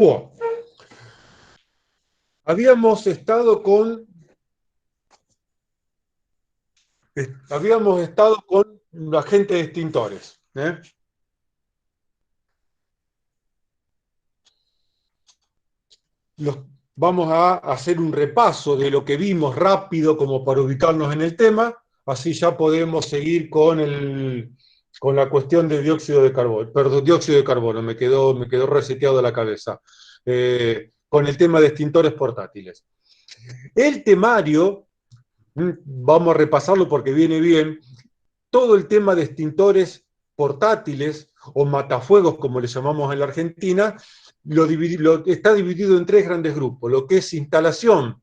Bueno, habíamos estado con la gente de extintores. Vamos a hacer un repaso de lo que vimos rápido como para ubicarnos en el tema, así ya podemos seguir con la cuestión de dióxido de carbono. Perdón, dióxido de carbono, me quedó reseteado la cabeza. Con el tema de extintores portátiles. El temario, vamos a repasarlo porque viene bien, todo el tema de extintores portátiles o matafuegos, como le llamamos en la Argentina, está dividido en tres grandes grupos: lo que es instalación,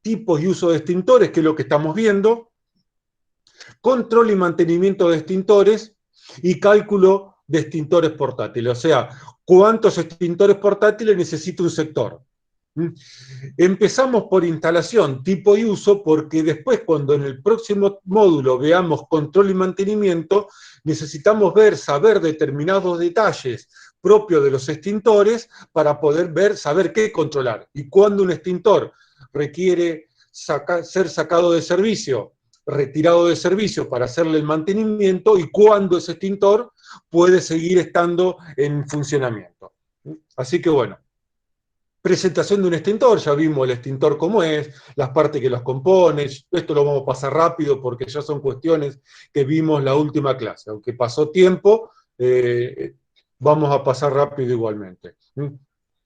tipos y uso de extintores, que es lo que estamos viendo, control y mantenimiento de extintores y cálculo de extintores portátiles, o sea, cuántos extintores portátiles necesita un sector. Empezamos por instalación, tipo y uso, porque después, cuando en el próximo módulo veamos control y mantenimiento, necesitamos saber determinados detalles propios de los extintores para poder saber qué controlar. Y cuando un extintor requiere ser sacado de servicio, retirado de servicio para hacerle el mantenimiento, y cuándo ese extintor puede seguir estando en funcionamiento. Así que bueno, presentación de un extintor, ya vimos el extintor cómo es, las partes que los compone, esto lo vamos a pasar rápido porque ya son cuestiones que vimos la última clase, aunque pasó tiempo, vamos a pasar rápido igualmente.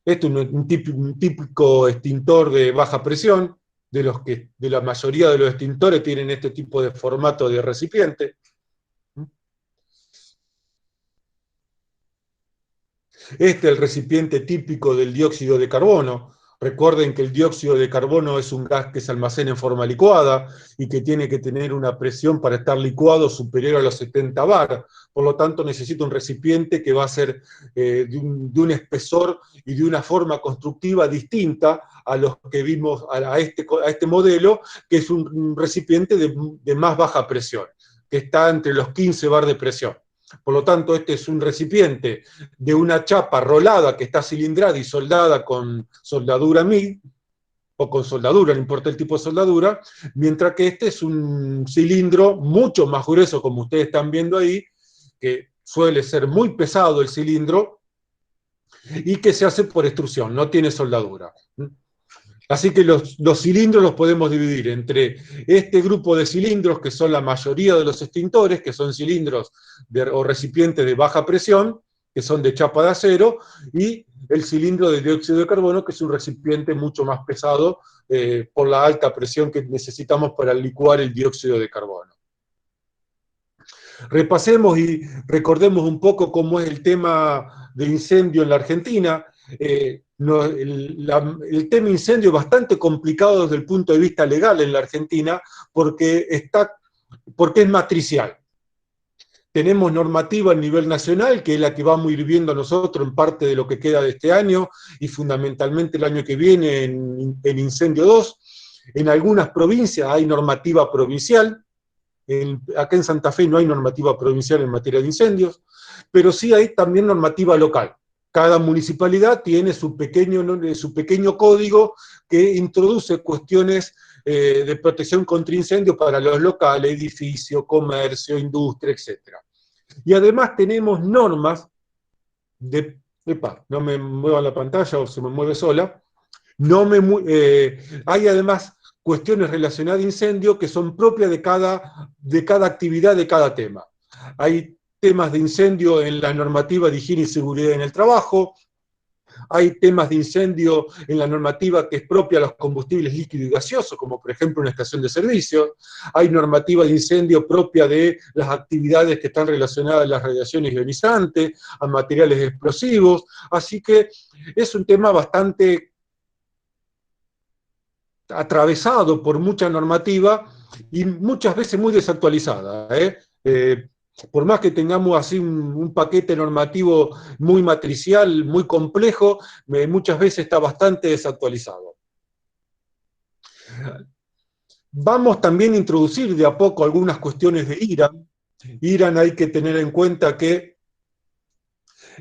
Esto es un típico extintor de baja presión, de la mayoría de los extintores tienen este tipo de formato de recipiente. Este es el recipiente típico del dióxido de carbono. Recuerden que el dióxido de carbono es un gas que se almacena en forma licuada y que tiene que tener una presión para estar licuado superior a los 70 bar. Por lo tanto, necesita un recipiente que va a ser de un espesor y de una forma constructiva distinta a los que vimos a este modelo, que es un recipiente de más baja presión, que está entre los 15 bar de presión. Por lo tanto, este es un recipiente de una chapa rolada que está cilindrada y soldada con soldadura MIG, o con soldadura, no importa el tipo de soldadura, mientras que este es un cilindro mucho más grueso, como ustedes están viendo ahí, que suele ser muy pesado el cilindro, y que se hace por extrusión, no tiene soldadura. Así que los cilindros los podemos dividir entre este grupo de cilindros, que son la mayoría de los extintores, que son cilindros o recipientes de baja presión, que son de chapa de acero, y el cilindro de dióxido de carbono, que es un recipiente mucho más pesado por la alta presión que necesitamos para licuar el dióxido de carbono. Repasemos y recordemos un poco cómo es el tema de incendio en la Argentina. El tema incendio es bastante complicado desde el punto de vista legal en la Argentina porque es matricial. Tenemos normativa a nivel nacional, que es la que vamos a ir viendo nosotros en parte de lo que queda de este año y fundamentalmente el año que viene en Incendio 2. En algunas provincias hay normativa provincial. Acá en Santa Fe no hay normativa provincial en materia de incendios, pero sí hay también normativa local. Cada municipalidad tiene su pequeño código que introduce cuestiones de protección contra incendios para los locales, edificios, comercio, industria, etc. Y además tenemos normas de... Epa, no me mueva la pantalla o se me mueve sola. Hay además cuestiones relacionadas a incendio que son propias de cada actividad, de cada tema. Hay temas de incendio en la normativa de higiene y seguridad en el trabajo, hay temas de incendio en la normativa que es propia a los combustibles líquidos y gaseosos, como por ejemplo una estación de servicio, hay normativa de incendio propia de las actividades que están relacionadas a las radiaciones ionizantes, a materiales explosivos, así que es un tema bastante atravesado por mucha normativa y muchas veces muy desactualizada. Por más que tengamos así un paquete normativo muy matricial, muy complejo, muchas veces está bastante desactualizado. Vamos también a introducir de a poco algunas cuestiones de IRAN. IRAN hay que tener en cuenta que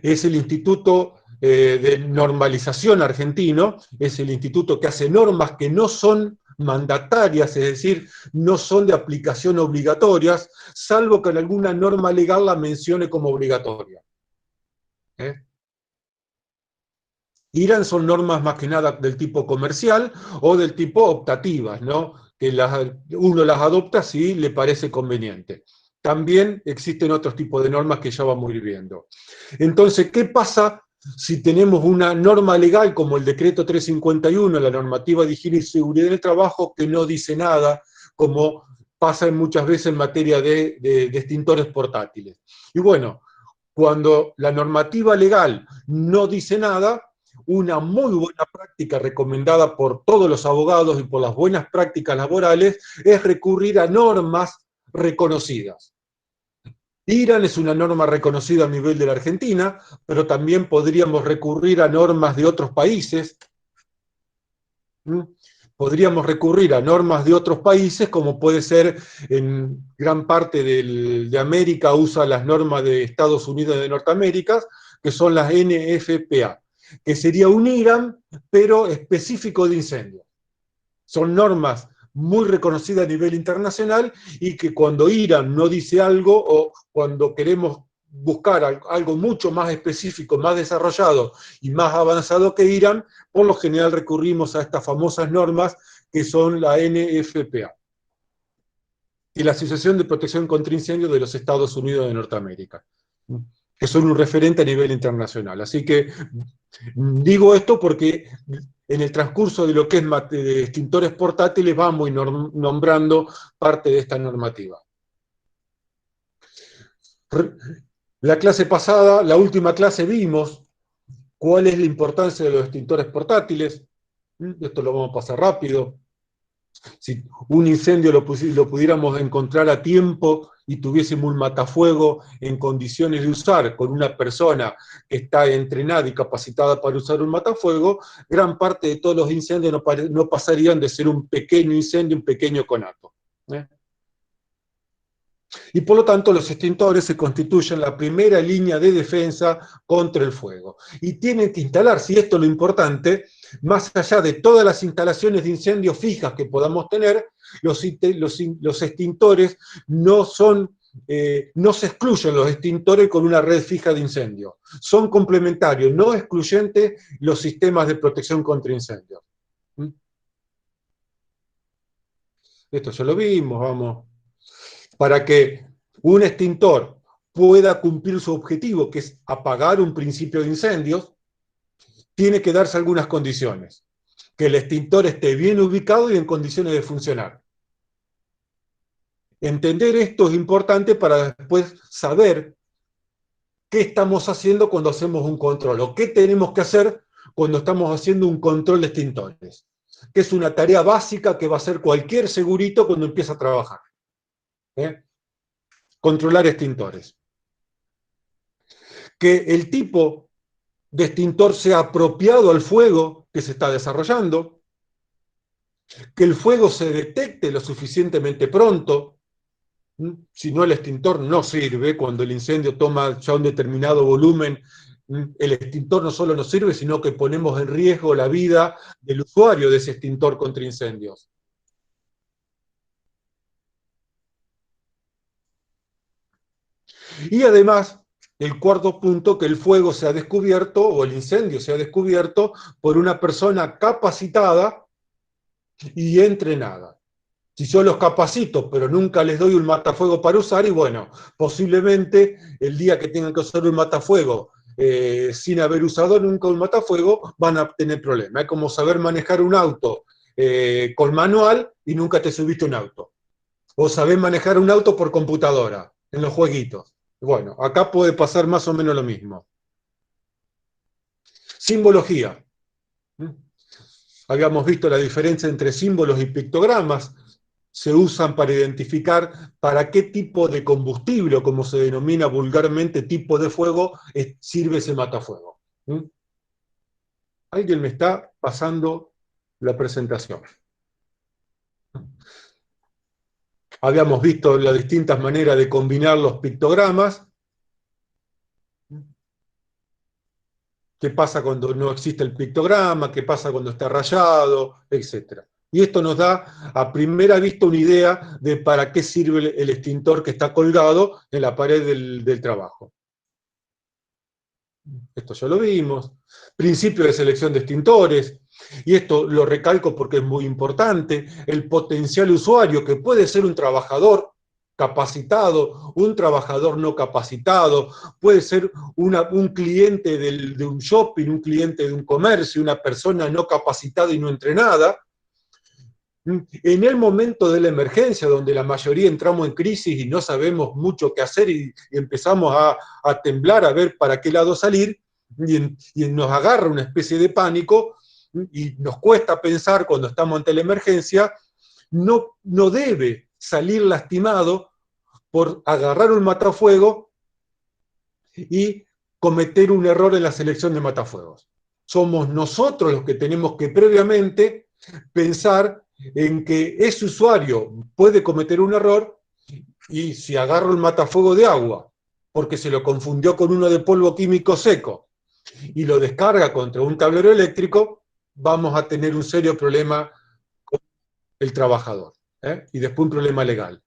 es el Instituto de normalización argentino, es el instituto que hace normas que no son mandatarias, es decir, no son de aplicación obligatorias, salvo que en alguna norma legal la mencione como obligatoria. IRAN son normas más que nada del tipo comercial o del tipo optativas, ¿no? Que uno las adopta si le parece conveniente. También existen otros tipos de normas que ya vamos a ir viendo. Entonces, ¿qué pasa si tenemos una norma legal como el decreto 351, la normativa de higiene y seguridad en el trabajo, que no dice nada, como pasa muchas veces en materia de extintores portátiles? Y bueno, cuando la normativa legal no dice nada, una muy buena práctica recomendada por todos los abogados y por las buenas prácticas laborales es recurrir a normas reconocidas. IRAN es una norma reconocida a nivel de la Argentina, pero también podríamos recurrir a normas de otros países. Podríamos recurrir a normas de otros países, como puede ser en gran parte de América usa las normas de Estados Unidos de Norteamérica, que son las NFPA, que sería un IRAN, pero específico de incendios. Son normas muy reconocidas a nivel internacional y que cuando IRAN no dice algo o cuando queremos buscar algo mucho más específico, más desarrollado y más avanzado que IRAN, por lo general recurrimos a estas famosas normas que son la NFPA y la Asociación de Protección contra Incendios de los Estados Unidos de Norteamérica, que son un referente a nivel internacional. Así que digo esto porque en el transcurso de lo que es de extintores portátiles vamos nombrando parte de esta normativa. La clase pasada, la última clase, vimos cuál es la importancia de los extintores portátiles. Esto lo vamos a pasar rápido. Si un incendio lo pudiéramos encontrar a tiempo y tuviésemos un matafuego en condiciones de usar con una persona que está entrenada y capacitada para usar un matafuego, gran parte de todos los incendios no pasarían de ser un pequeño incendio, un pequeño conato. Y por lo tanto los extintores se constituyen la primera línea de defensa contra el fuego. Y tienen que instalarse, y esto es lo importante, más allá de todas las instalaciones de incendios fijas que podamos tener, los extintores no son, no se excluyen los extintores con una red fija de incendios. Son complementarios, no excluyentes los sistemas de protección contra incendios. Esto ya lo vimos, vamos. Para que un extintor pueda cumplir su objetivo, que es apagar un principio de incendios, tiene que darse algunas condiciones. Que el extintor esté bien ubicado y en condiciones de funcionar. Entender esto es importante para después saber qué estamos haciendo cuando hacemos un control, o qué tenemos que hacer cuando estamos haciendo un control de extintores, que es una tarea básica que va a hacer cualquier segurito cuando empieza a trabajar. Controlar extintores. Que el tipo de extintor sea apropiado al fuego que se está desarrollando, que el fuego se detecte lo suficientemente pronto, si no el extintor no sirve, cuando el incendio toma ya un determinado volumen, el extintor no solo no sirve, sino que ponemos en riesgo la vida del usuario de ese extintor contra incendios. Y además, el cuarto punto, que el fuego sea descubierto, o el incendio sea descubierto, por una persona capacitada y entrenada. Si yo los capacito, pero nunca les doy un matafuego para usar, y bueno, posiblemente el día que tengan que usar un matafuego sin haber usado nunca un matafuego, van a tener problemas. Es como saber manejar un auto con manual y nunca te subiste un auto. O saber manejar un auto por computadora, en los jueguitos. Bueno, acá puede pasar más o menos lo mismo. Simbología. Habíamos visto la diferencia entre símbolos y pictogramas. Se usan para identificar para qué tipo de combustible, o como se denomina vulgarmente, tipo de fuego, sirve ese matafuego. Alguien me está pasando la presentación. Habíamos visto las distintas maneras de combinar los pictogramas. qué pasa cuando no existe el pictograma, qué pasa cuando está rayado, etc. Y esto nos da a primera vista una idea de para qué sirve el extintor que está colgado en la pared del trabajo. Esto ya lo vimos. Principio de selección de extintores. Y esto lo recalco porque es muy importante. El potencial usuario, que puede ser un trabajador capacitado, un trabajador no capacitado, puede ser un cliente de un shopping, un cliente de un comercio, una persona no capacitada y no entrenada. En el momento de la emergencia, donde la mayoría entramos en crisis y no sabemos mucho qué hacer y empezamos a temblar, a ver para qué lado salir, y nos agarra una especie de pánico y nos cuesta pensar cuando estamos ante la emergencia, no debe salir lastimado por agarrar un matafuego y cometer un error en la selección de matafuegos. Somos nosotros los que tenemos que previamente pensar en que ese usuario puede cometer un error y si agarro el matafuego de agua porque se lo confundió con uno de polvo químico seco y lo descarga contra un tablero eléctrico, vamos a tener un serio problema con el trabajador, y después un problema legal.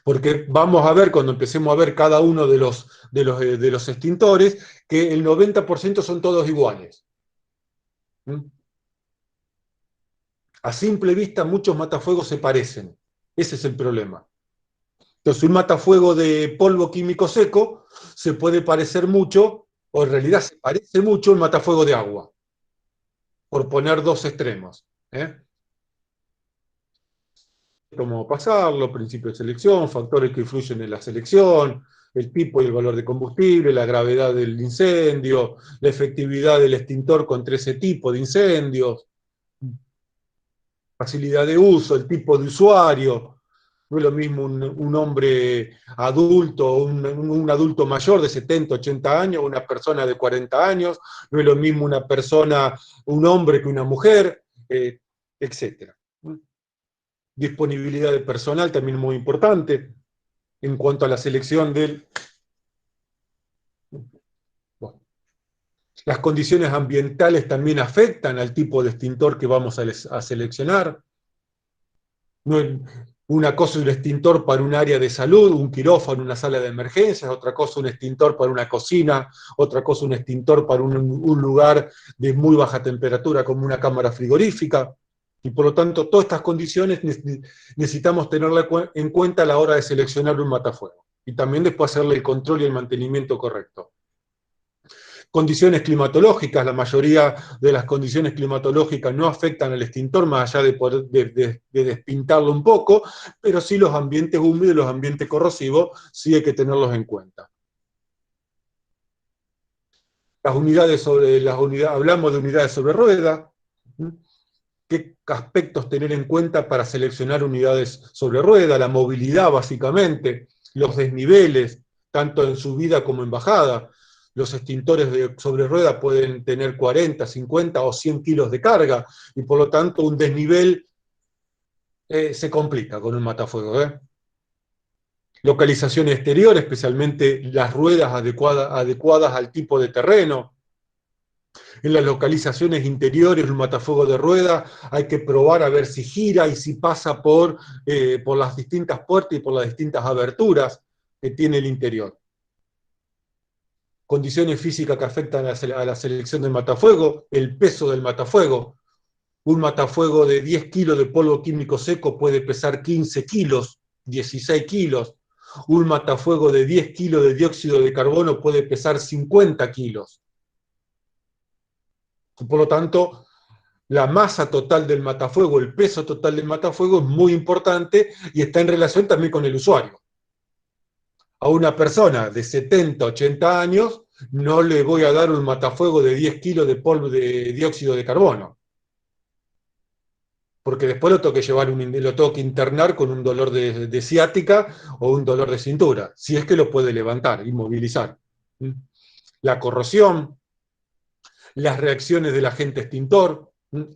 Porque vamos a ver, cuando empecemos a ver cada uno de los extintores, que el 90% son todos iguales. A simple vista, muchos matafuegos se parecen. Ese es el problema. Entonces, un matafuego de polvo químico seco se puede parecer mucho, o en realidad se parece mucho, al matafuego de agua, por poner dos extremos. Cómo pasarlo, principios de selección, factores que influyen en la selección, el tipo y el valor de combustible, la gravedad del incendio, la efectividad del extintor contra ese tipo de incendios, facilidad de uso, el tipo de usuario. No es lo mismo un hombre adulto, un adulto mayor de 70, 80 años, una persona de 40 años, no es lo mismo una persona, un hombre que una mujer, etc. Disponibilidad de personal también muy importante en cuanto a la selección del... Bueno, las condiciones ambientales también afectan al tipo de extintor que vamos a seleccionar. No, una cosa es un extintor para un área de salud, un quirófano, una sala de emergencias, otra cosa un extintor para una cocina, otra cosa un extintor para un lugar de muy baja temperatura como una cámara frigorífica. Y por lo tanto, todas estas condiciones necesitamos tenerlas en cuenta a la hora de seleccionar un matafuego. Y también después hacerle el control y el mantenimiento correcto. Condiciones climatológicas, la mayoría de las condiciones climatológicas no afectan al extintor, más allá de, poder, de despintarlo un poco, pero sí los ambientes húmedos y los ambientes corrosivos sí hay que tenerlos en cuenta. Hablamos de unidades sobre rueda. ¿Qué aspectos tener en cuenta para seleccionar unidades sobre rueda? La movilidad, básicamente, los desniveles, tanto en subida como en bajada. Los extintores sobre rueda pueden tener 40, 50 o 100 kilos de carga, y por lo tanto un desnivel se complica con un matafuego. Localización exterior, especialmente las ruedas adecuadas al tipo de terreno. En las localizaciones interiores, un matafuego de rueda, hay que probar a ver si gira y si pasa por las distintas puertas y por las distintas aberturas que tiene el interior. Condiciones físicas que afectan a la selección del matafuego, el peso del matafuego. Un matafuego de 10 kilos de polvo químico seco puede pesar 15 kilos, 16 kilos. Un matafuego de 10 kilos de dióxido de carbono puede pesar 50 kilos. Por lo tanto, la masa total del matafuego, el peso total del matafuego es muy importante y está en relación también con el usuario. A una persona de 70, 80 años no le voy a dar un matafuego de 10 kilos de polvo de dióxido de carbono, porque después lo tengo que internar con un dolor de ciática o un dolor de cintura, si es que lo puede levantar y movilizar. La corrosión, las reacciones del agente extintor,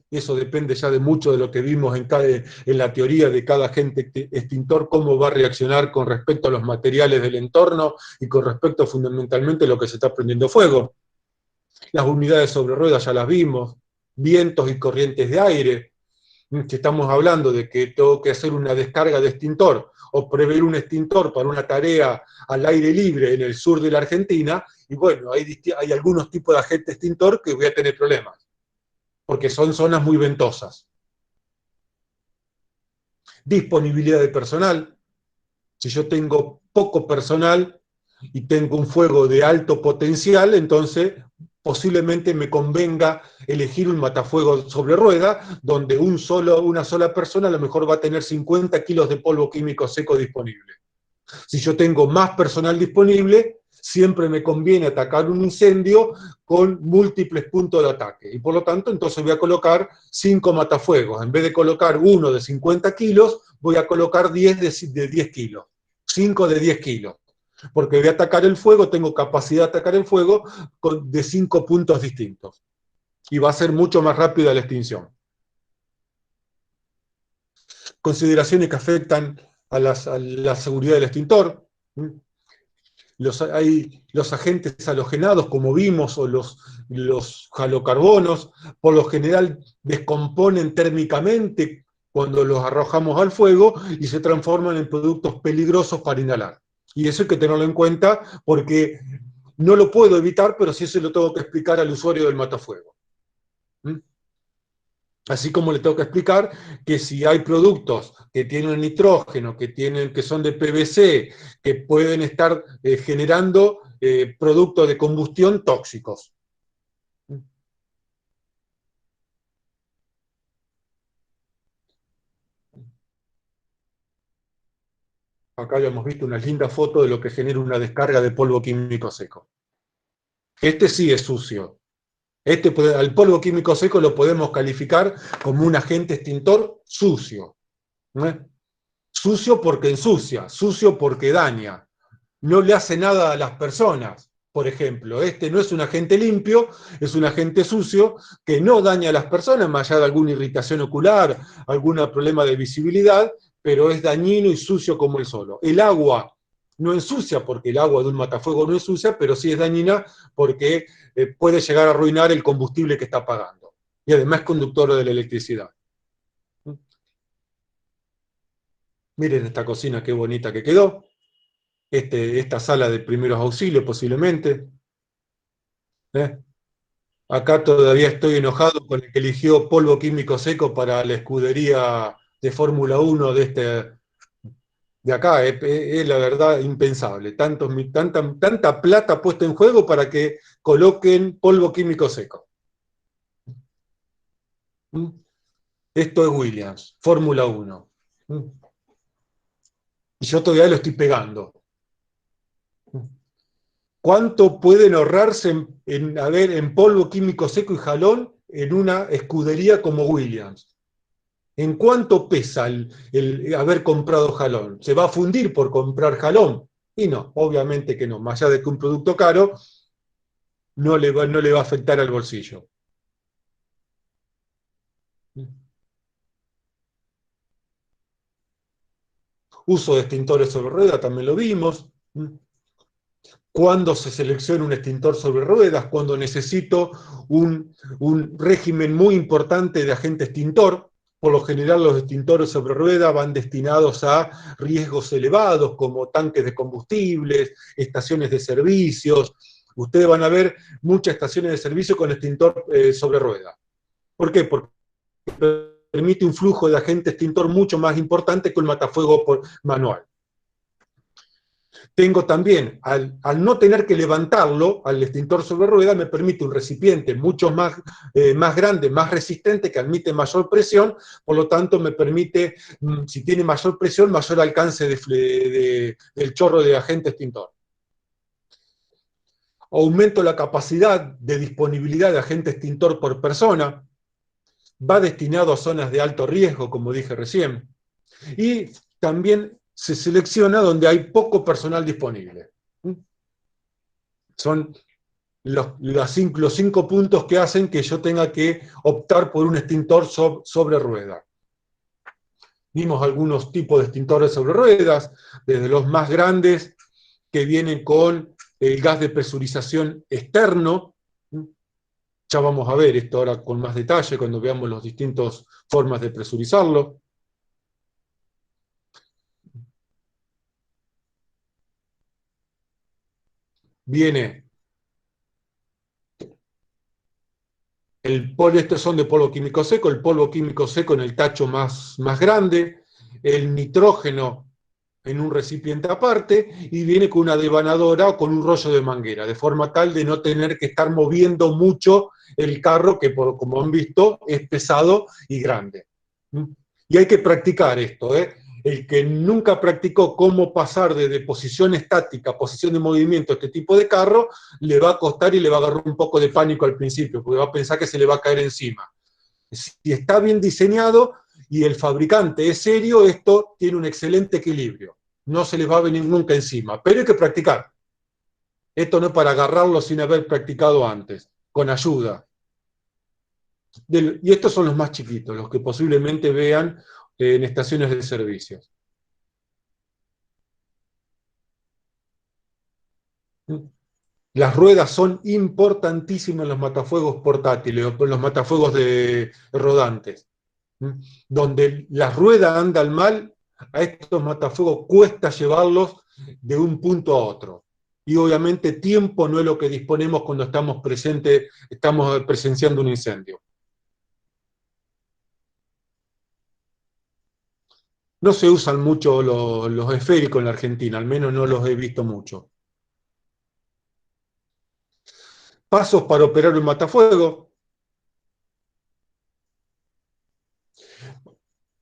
Eso depende ya de mucho de lo que vimos en la teoría de cada agente extintor, cómo va a reaccionar con respecto a los materiales del entorno y con respecto fundamentalmente a lo que se está prendiendo fuego. Las unidades sobre ruedas ya las vimos, vientos y corrientes de aire, que estamos hablando de que tengo que hacer una descarga de extintor o prever un extintor para una tarea al aire libre en el sur de la Argentina, y bueno, hay algunos tipos de agente extintor que voy a tener problemas, porque son zonas muy ventosas. Disponibilidad de personal. Si yo tengo poco personal y tengo un fuego de alto potencial, entonces posiblemente me convenga elegir un matafuego sobre rueda, donde una sola persona a lo mejor va a tener 50 kilos de polvo químico seco disponible. Si yo tengo más personal disponible, siempre me conviene atacar un incendio con múltiples puntos de ataque. Y por lo tanto, entonces voy a colocar 5 matafuegos. En vez de colocar uno de 50 kilos, voy a colocar 10 de 10 kilos. 5 de 10 kilos. Porque voy a atacar el fuego, tengo capacidad de atacar el fuego de 5 puntos distintos. Y va a ser mucho más rápida la extinción. Consideraciones que afectan a la seguridad del extintor. Hay los agentes halogenados, como vimos, o los halocarbonos, por lo general descomponen térmicamente cuando los arrojamos al fuego y se transforman en productos peligrosos para inhalar. Y eso hay que tenerlo en cuenta porque no lo puedo evitar, pero sí se lo tengo que explicar al usuario del matafuego. ¿Mm? Así como le tengo que explicar que si hay productos que tienen nitrógeno, que son de PVC, que pueden estar generando productos de combustión tóxicos. Acá ya hemos visto una linda foto de lo que genera una descarga de polvo químico seco. Este sí es sucio. Al polvo químico seco lo podemos calificar como un agente extintor sucio. ¿Eh? Sucio porque ensucia, sucio porque daña. No le hace nada a las personas. Por ejemplo, este no es un agente limpio, es un agente sucio que no daña a las personas, más allá de alguna irritación ocular, algún problema de visibilidad, pero es dañino y sucio como el solo. El agua no ensucia, porque el agua de un matafuego no ensucia, pero sí es dañina porque puede llegar a arruinar el combustible que está pagando. Y además es conductor de la electricidad. Miren esta cocina qué bonita que quedó. Esta sala de primeros auxilios posiblemente. ¿Eh? Acá todavía estoy enojado con el que eligió polvo químico seco para la escudería de Fórmula 1 de acá. Es la verdad impensable. Tanta plata puesta en juego para que coloquen polvo químico seco. ¿Mm? Esto es Williams, Fórmula 1. ¿Mm? Y yo todavía lo estoy pegando. ¿Cuánto pueden ahorrarse en polvo químico seco y jalón en una escudería como Williams? ¿En cuánto pesa el haber comprado jalón? ¿Se va a fundir por comprar jalón? Y no, obviamente que no. Más allá de que un producto caro no le va a afectar al bolsillo. Uso de extintores sobre ruedas, también lo vimos. Cuando se selecciona un extintor sobre ruedas, cuando necesito un régimen muy importante de agente extintor. Por lo general los extintores sobre ruedas van destinados a riesgos elevados, como tanques de combustibles, estaciones de servicios. Ustedes van a ver muchas estaciones de servicio con extintor sobre ruedas. ¿Por qué? Porque permite un flujo de agente extintor mucho más importante que un matafuego manual. Tengo también, al no tener que levantarlo, al extintor sobre rueda, me permite un recipiente mucho más grande, más resistente, que admite mayor presión, por lo tanto me permite, si tiene mayor presión, mayor alcance del chorro de agente extintor. Aumento la capacidad de disponibilidad de agente extintor por persona, va destinado a zonas de alto riesgo, como dije recién, y también se selecciona donde hay poco personal disponible. Son los 5 puntos que hacen que yo tenga que optar por un extintor sobre rueda. Vimos algunos tipos de extintores sobre ruedas, desde los más grandes, que vienen con el gas de presurización externo. Ya vamos a ver esto ahora con más detalle cuando veamos las distintas formas de presurizarlo. Viene estos son de polvo químico seco, el polvo químico seco en el tacho más grande, el nitrógeno en un recipiente aparte, y viene con una devanadora o con un rollo de manguera, de forma tal de no tener que estar moviendo mucho el carro, que como han visto es pesado y grande. Y hay que practicar esto, ¿eh? El que nunca practicó cómo pasar de posición estática a posición de movimiento a este tipo de carro, le va a costar y le va a agarrar un poco de pánico al principio, porque va a pensar que se le va a caer encima. Si está bien diseñado y el fabricante es serio, esto tiene un excelente equilibrio. No se les va a venir nunca encima, pero hay que practicar. Esto no es para agarrarlo sin haber practicado antes, con ayuda. Y estos son los más chiquitos, los que posiblemente vean en estaciones de servicios. Las ruedas son importantísimas en los matafuegos portátiles o en los matafuegos de rodantes. Donde la rueda anda al mal, a estos matafuegos cuesta llevarlos de un punto a otro. Y obviamente tiempo no es lo que disponemos cuando estamos presenciando un incendio. No se usan mucho los esféricos en la Argentina, al menos no los he visto mucho. Pasos para operar un matafuego.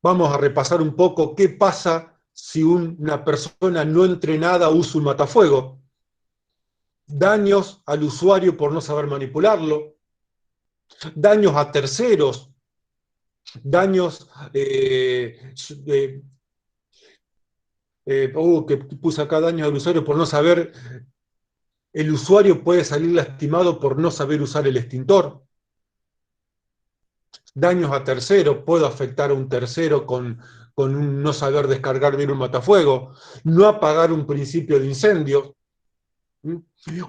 Vamos a repasar un poco qué pasa si una persona no entrenada usa un matafuego. Daños al usuario por no saber manipularlo, daños a terceros, daños que puse acá, daños al usuario por no saber, el usuario puede salir lastimado por no saber usar el extintor. Daños a terceros, puedo afectar a un tercero con un no saber descargar bien un matafuego, no apagar un principio de incendio.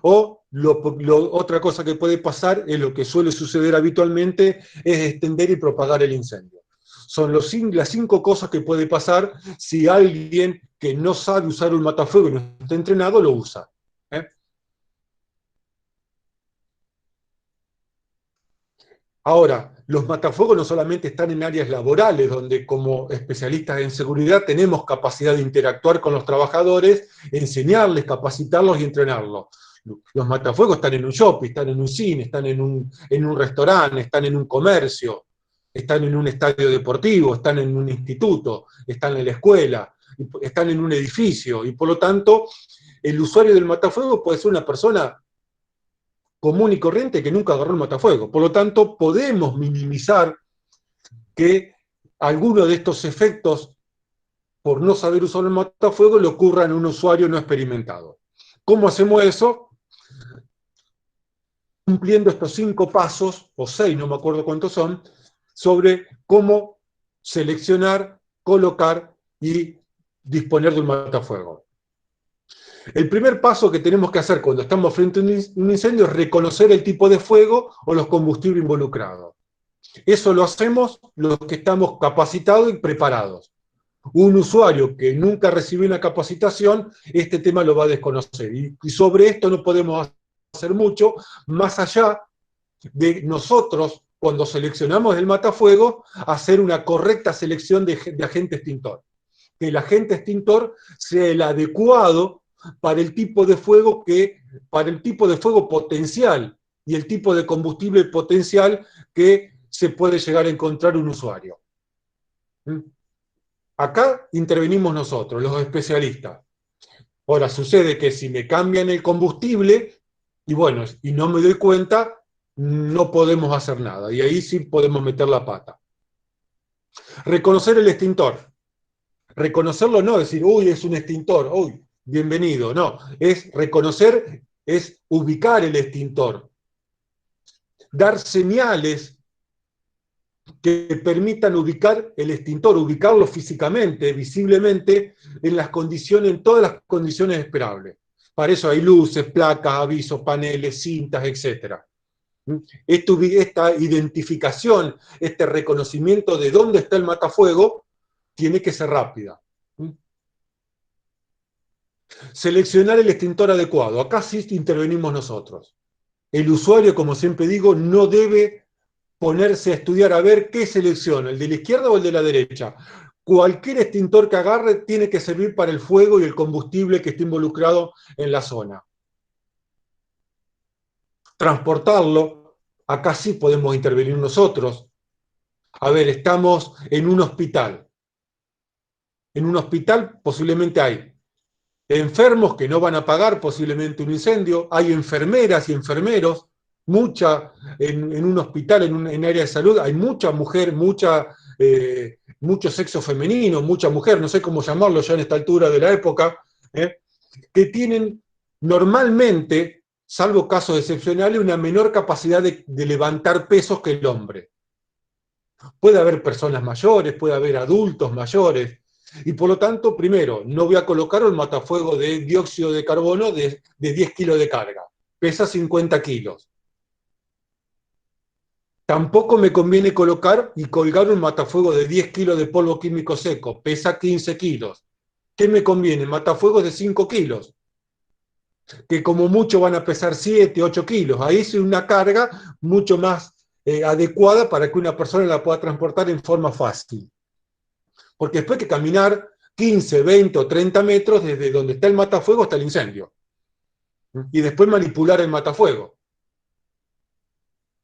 O otra cosa que puede pasar es lo que suele suceder habitualmente, es extender y propagar el incendio. Son las 5 cosas que puede pasar si alguien que no sabe usar un matafuego y no está entrenado lo usa. ¿eh? Ahora, los matafuegos no solamente están en áreas laborales, donde como especialistas en seguridad tenemos capacidad de interactuar con los trabajadores, enseñarles, capacitarlos y entrenarlos. Los matafuegos están en un shopping, están en un cine, están en un restaurante, están en un comercio, están en un estadio deportivo, están en un instituto, están en la escuela, están en un edificio, y por lo tanto, el usuario del matafuego puede ser una persona común y corriente que nunca agarró el matafuego. Por lo tanto, podemos minimizar que alguno de estos efectos, por no saber usar el matafuego, le ocurran a un usuario no experimentado. ¿Cómo hacemos eso? Cumpliendo estos 5 pasos, o 6, no me acuerdo cuántos son, sobre cómo seleccionar, colocar y disponer de un matafuego. El primer paso que tenemos que hacer cuando estamos frente a un incendio es reconocer el tipo de fuego o los combustibles involucrados. Eso lo hacemos los que estamos capacitados y preparados. Un usuario que nunca recibió una capacitación, este tema lo va a desconocer. Y sobre esto no podemos hacer mucho, más allá de nosotros, cuando seleccionamos el matafuego, hacer una correcta selección de agente extintor. Que el agente extintor sea el adecuado para el tipo de fuego para el tipo de fuego potencial y el tipo de combustible potencial que se puede llegar a encontrar un usuario. Acá intervenimos nosotros, los especialistas. Ahora, sucede que si me cambian el combustible, y bueno, y no me doy cuenta, no podemos hacer nada. Y ahí sí podemos meter la pata. Reconocer el extintor. Reconocerlo no decir, uy, es un extintor, uy, bienvenido. No, es reconocer es ubicar el extintor, dar señales que permitan ubicar el extintor, ubicarlo físicamente, visiblemente, en todas las condiciones esperables. Para eso hay luces, placas, avisos, paneles, cintas, etc. Esta identificación, este reconocimiento de dónde está el matafuego, tiene que ser rápida. Seleccionar el extintor adecuado. Acá sí intervenimos nosotros. El usuario, como siempre digo, no debe ponerse a estudiar a ver qué selecciona, el de la izquierda o el de la derecha. Cualquier extintor que agarre tiene que servir para el fuego y el combustible que esté involucrado en la zona. Transportarlo, acá sí podemos intervenir nosotros. A ver, estamos en un hospital. En un hospital posiblemente hay enfermos que no van a pagar posiblemente un incendio, hay enfermeras y enfermeros, en un hospital, en área de salud, hay mucha mujer, mucho sexo femenino, mucha mujer, no sé cómo llamarlo ya en esta altura de la época, que tienen normalmente, salvo casos excepcionales, una menor capacidad de levantar pesos que el hombre. Puede haber personas mayores, puede haber adultos mayores, y por lo tanto, primero, no voy a colocar un matafuego de dióxido de carbono de 10 kilos de carga, pesa 50 kilos. Tampoco me conviene colocar y colgar un matafuego de 10 kilos de polvo químico seco, pesa 15 kilos. ¿Qué me conviene? Matafuegos de 5 kilos, que como mucho van a pesar 7, 8 kilos. Ahí es una carga mucho más adecuada para que una persona la pueda transportar en forma fácil. Porque después hay que caminar 15, 20 o 30 metros desde donde está el matafuego hasta el incendio. Y después manipular el matafuego.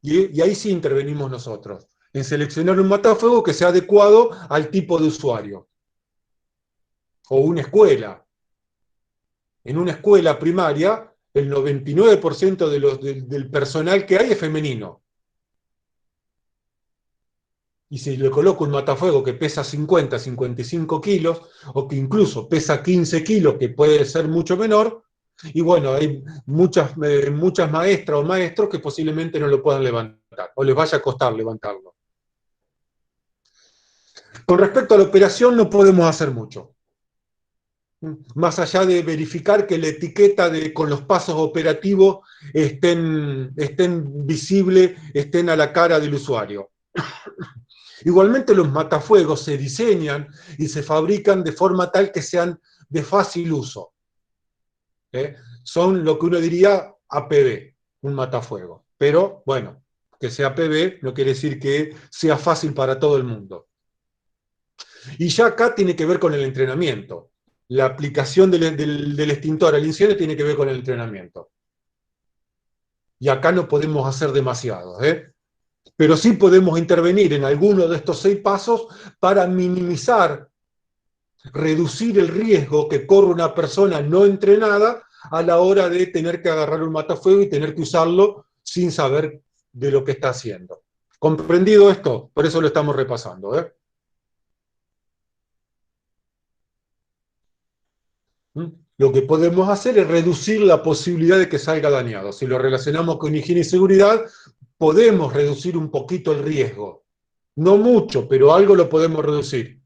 Y ahí sí intervenimos nosotros, en seleccionar un matafuego que sea adecuado al tipo de usuario. O una escuela. En una escuela primaria, el 99% del personal que hay es femenino. Y si le coloco un matafuego que pesa 50, 55 kilos, o que incluso pesa 15 kilos, que puede ser mucho menor, y bueno, hay muchas maestras o maestros que posiblemente no lo puedan levantar, o les vaya a costar levantarlo. Con respecto a la operación, no podemos hacer mucho. Más allá de verificar que la etiqueta con los pasos operativos estén visibles, estén a la cara del usuario. Igualmente los matafuegos se diseñan y se fabrican de forma tal que sean de fácil uso. Son lo que uno diría APB, un matafuego. Pero bueno, que sea APB no quiere decir que sea fácil para todo el mundo. Y ya acá tiene que ver con el entrenamiento. La aplicación del extintor al incendio tiene que ver con el entrenamiento. Y acá no podemos hacer demasiado, pero sí podemos intervenir en alguno de estos 6 pasos para minimizar, reducir el riesgo que corre una persona no entrenada a la hora de tener que agarrar un matafuego y tener que usarlo sin saber de lo que está haciendo. ¿Comprendido esto? Por eso lo estamos repasando. Lo que podemos hacer es reducir la posibilidad de que salga dañado. Si lo relacionamos con higiene y seguridad, podemos reducir un poquito el riesgo. No mucho, pero algo lo podemos reducir.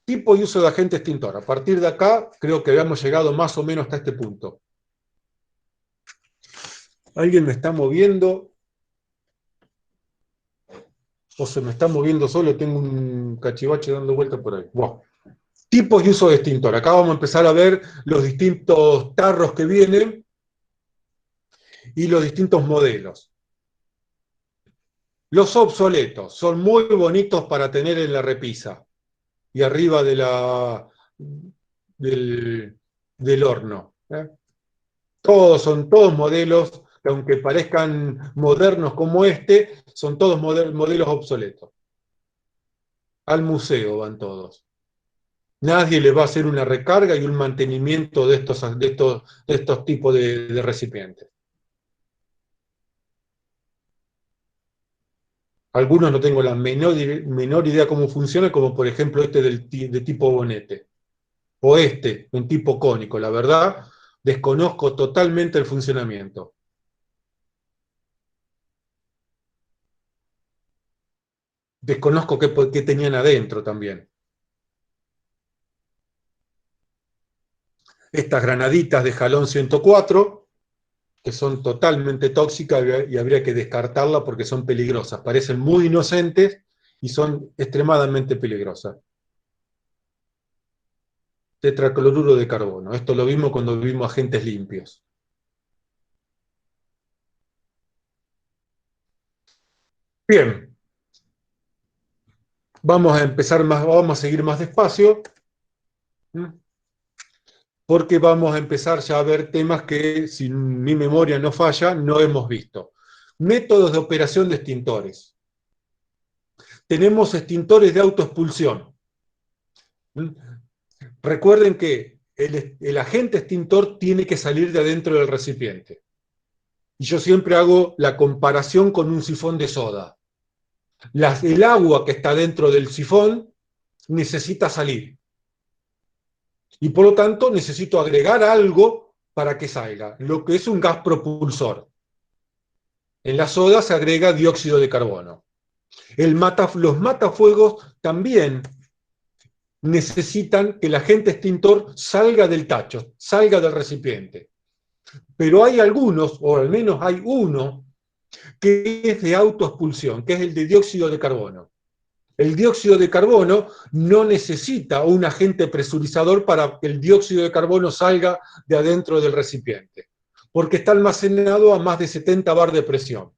Tipo y uso de agente extintor. A partir de acá, creo que habíamos llegado más o menos hasta este punto. ¿Alguien me está moviendo? ¿O se me está moviendo solo? Tengo un cachivache dando vueltas por ahí. Wow. Tipos y uso de extintor. Acá vamos a empezar a ver los distintos tarros que vienen y los distintos modelos. Los obsoletos son muy bonitos para tener en la repisa y arriba del horno. Son todos modelos que, aunque parezcan modernos como este, son todos modelos obsoletos. Al museo van todos. Nadie les va a hacer una recarga y un mantenimiento de estos tipos de recipientes. Algunos no tengo la menor idea cómo funciona, como por ejemplo este de tipo bonete. o un tipo cónico. La verdad, desconozco totalmente el funcionamiento. Desconozco qué tenían adentro también. Estas granaditas de jalón 104, que son totalmente tóxicas y habría que descartarlas porque son peligrosas. Parecen muy inocentes y son extremadamente peligrosas. Tetracloruro de carbono. Esto lo vimos cuando vimos agentes limpios. Bien, vamos a seguir más despacio, porque vamos a empezar ya a ver temas que, si mi memoria no falla, no hemos visto. Métodos de operación de extintores. Tenemos extintores de autoexpulsión. Recuerden que el agente extintor tiene que salir de adentro del recipiente. Y yo siempre hago la comparación con un sifón de soda. El agua que está dentro del sifón necesita salir. Y por lo tanto necesito agregar algo para que salga, lo que es un gas propulsor. En la soda se agrega dióxido de carbono. Los matafuegos también necesitan que el agente extintor salga del tacho, salga del recipiente. Pero hay algunos, o al menos hay uno, que es de autoexpulsión, que es el de dióxido de carbono. El dióxido de carbono no necesita un agente presurizador para que el dióxido de carbono salga de adentro del recipiente, porque está almacenado a más de 70 bar de presión.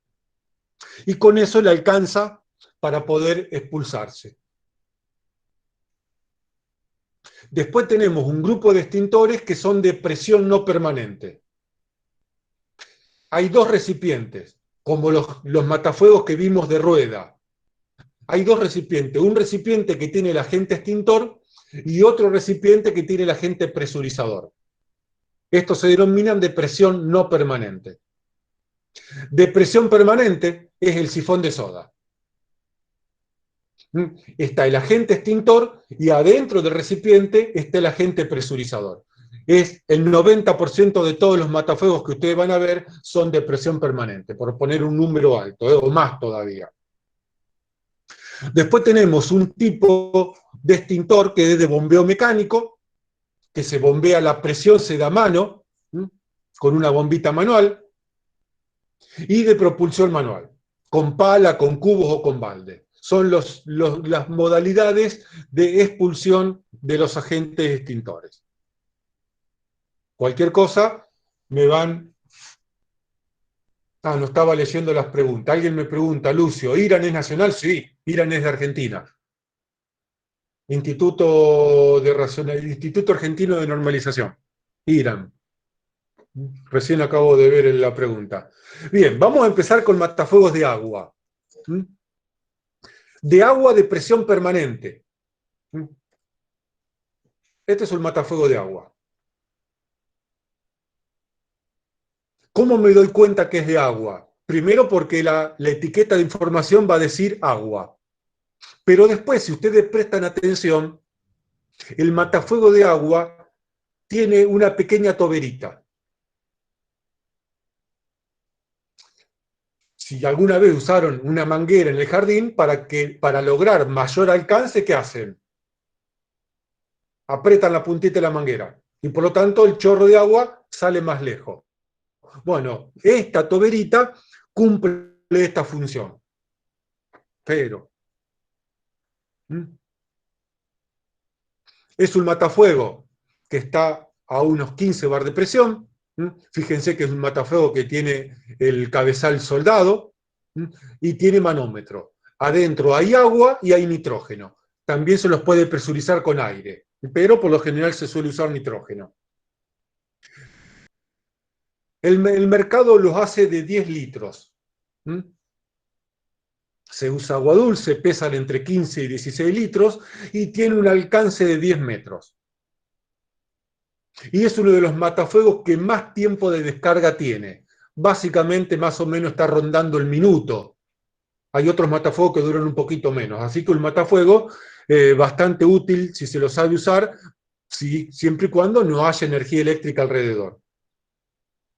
Y con eso le alcanza para poder expulsarse. Después tenemos un grupo de extintores que son de presión no permanente. Hay dos recipientes, como los matafuegos que vimos de rueda. Hay dos recipientes, un recipiente que tiene el agente extintor y otro recipiente que tiene el agente presurizador. Estos se denominan de presión no permanente. De presión permanente es el sifón de soda. Está el agente extintor y adentro del recipiente está el agente presurizador. Es el 90% de todos los matafuegos que ustedes van a ver son de presión permanente, por poner un número alto, o más todavía. Después tenemos un tipo de extintor que es de bombeo mecánico, que se bombea, la presión se da a mano, con una bombita manual, y de propulsión manual, con pala, con cubos o con balde. Son las modalidades de expulsión de los agentes extintores. Cualquier cosa, me van... no estaba leyendo las preguntas. Alguien me pregunta, Lucio, ¿Irán es nacional? Sí, Irán es de Argentina. Instituto Argentino de Normalización, Irán. Recién acabo de ver la pregunta. Bien, vamos a empezar con matafuegos de agua. De agua de presión permanente. Este es un matafuego de agua. ¿Cómo me doy cuenta que es de agua? Primero porque la etiqueta de información va a decir agua. Pero después, si ustedes prestan atención, el matafuego de agua tiene una pequeña toberita. Si alguna vez usaron una manguera en el jardín, para lograr mayor alcance, ¿qué hacen? Apretan la puntita de la manguera y por lo tanto el chorro de agua sale más lejos. Bueno, esta toberita cumple esta función. Pero es un matafuego que está a unos 15 bar de presión. Fíjense que es un matafuego que tiene el cabezal soldado y tiene manómetro. Adentro hay agua y hay nitrógeno. También se los puede presurizar con aire, pero por lo general se suele usar nitrógeno. El mercado los hace de 10 litros. Se usa agua dulce, pesan entre 15 y 16 litros y tiene un alcance de 10 metros. Y es uno de los matafuegos que más tiempo de descarga tiene. Básicamente más o menos está rondando el minuto. Hay otros matafuegos que duran un poquito menos. Así que un matafuego bastante útil si se lo sabe usar, Sí, siempre y cuando no haya energía eléctrica alrededor.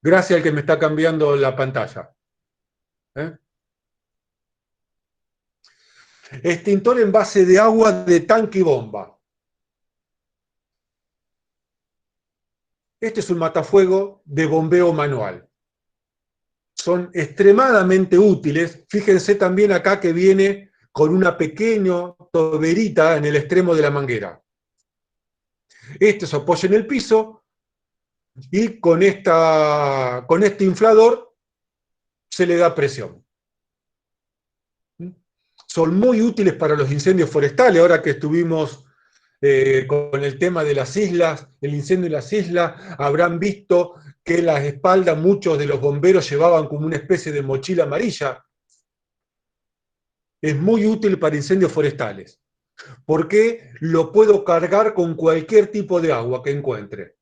Gracias al que me está cambiando la pantalla. ¿Eh? Extintor en base de agua de tanque y bomba. Este es un matafuego de bombeo manual. Son extremadamente útiles. Fíjense también acá que viene con una pequeña toberita en el extremo de la manguera. Este se apoya en el piso y con este inflador se le da presión. Son muy útiles para los incendios forestales, ahora que estuvimos con el tema de las islas, el incendio de las islas, habrán visto que en las espaldas muchos de los bomberos llevaban como una especie de mochila amarilla. Es muy útil para incendios forestales, porque lo puedo cargar con cualquier tipo de agua que encuentre.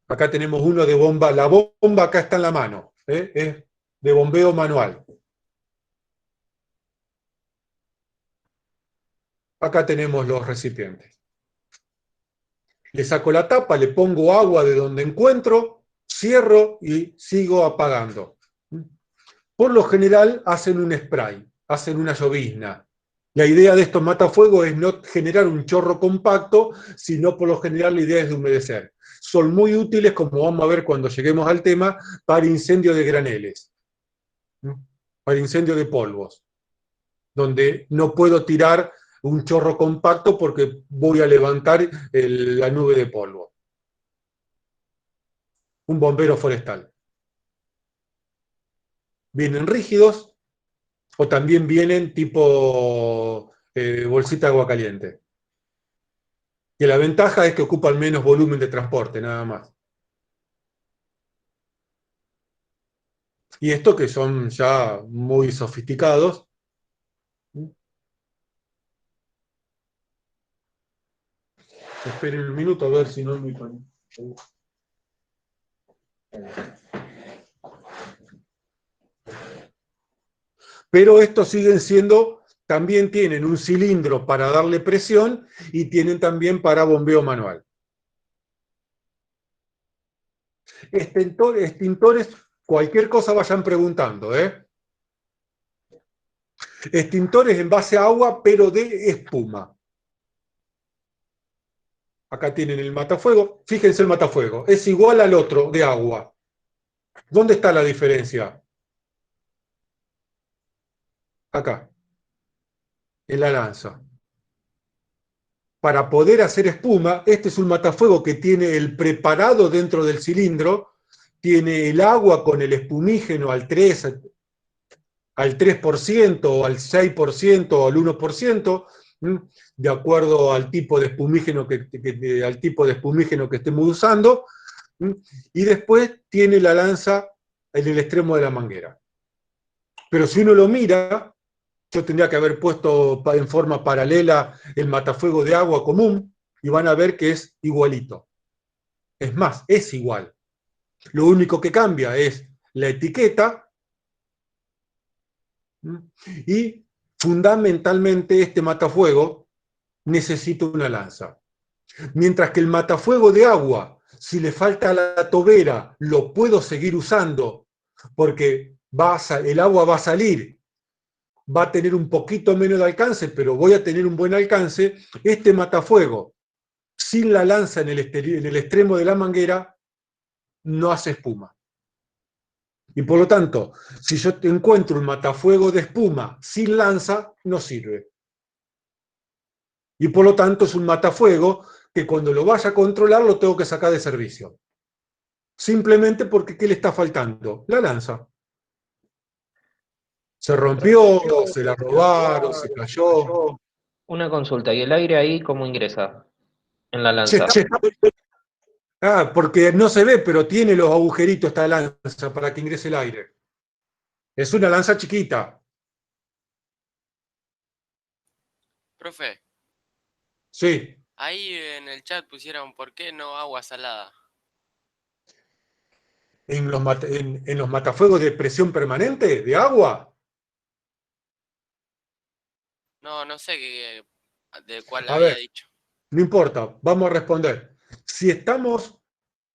Acá tenemos uno de bomba, la bomba acá está en la mano, es de bombeo manual. Acá tenemos los recipientes. Le saco la tapa, le pongo agua de donde encuentro, cierro y sigo apagando. Por lo general hacen un spray, hacen una llovizna. La idea de estos matafuegos es no generar un chorro compacto, sino por lo general la idea es de humedecer. Son muy útiles, como vamos a ver cuando lleguemos al tema, para incendio de graneles, para incendio de polvos, donde no puedo tirar un chorro compacto porque voy a levantar la nube de polvo. Un bombero forestal. Vienen rígidos o también vienen tipo bolsita de agua caliente. Y la ventaja es que ocupan menos volumen de transporte, nada más. Y estos que son ya muy sofisticados. Esperen un minuto a ver si no es muy... Pero estos siguen siendo, también tienen un cilindro para darle presión y tienen también para bombeo manual. Extintores, cualquier cosa vayan preguntando, ¿eh? Extintores en base a agua, pero de espuma. Acá tienen el matafuego. Fíjense el matafuego. Es igual al otro de agua. ¿Dónde está la diferencia? Acá, en la lanza. Para poder hacer espuma, este es un matafuego que tiene el preparado dentro del cilindro, tiene el agua con el espumígeno al 3% o al 6% o al 1%, de acuerdo al tipo de espumígeno al tipo de espumígeno que estemos usando, y después tiene la lanza en el extremo de la manguera. Pero si uno lo mira, yo tendría que haber puesto en forma paralela el matafuego de agua común y van a ver que es igualito. Es más, es igual. Lo único que cambia es la etiqueta y fundamentalmente este matafuego necesita una lanza. Mientras que el matafuego de agua, si le falta la tobera, lo puedo seguir usando porque el agua va a salir, va a tener un poquito menos de alcance, pero voy a tener un buen alcance. Este matafuego, sin la lanza en el extremo de la manguera, no hace espuma. Y por lo tanto, si yo encuentro un matafuego de espuma sin lanza, no sirve. Y por lo tanto es un matafuego que cuando lo vaya a controlar lo tengo que sacar de servicio. Simplemente porque ¿qué le está faltando? La lanza. Se rompió, se la robaron, se cayó. Una consulta, ¿y el aire ahí cómo ingresa en la Che, lanza? che, porque no se ve, pero tiene los agujeritos esta lanza para que ingrese el aire. Es una lanza chiquita. Profe, Sí. ahí en el chat pusieron ¿por qué no agua salada? En los matafuegos de presión permanente, de agua. No, no sé qué. ¿De cuál A había ver, dicho? no importa, vamos a responder. Si estamos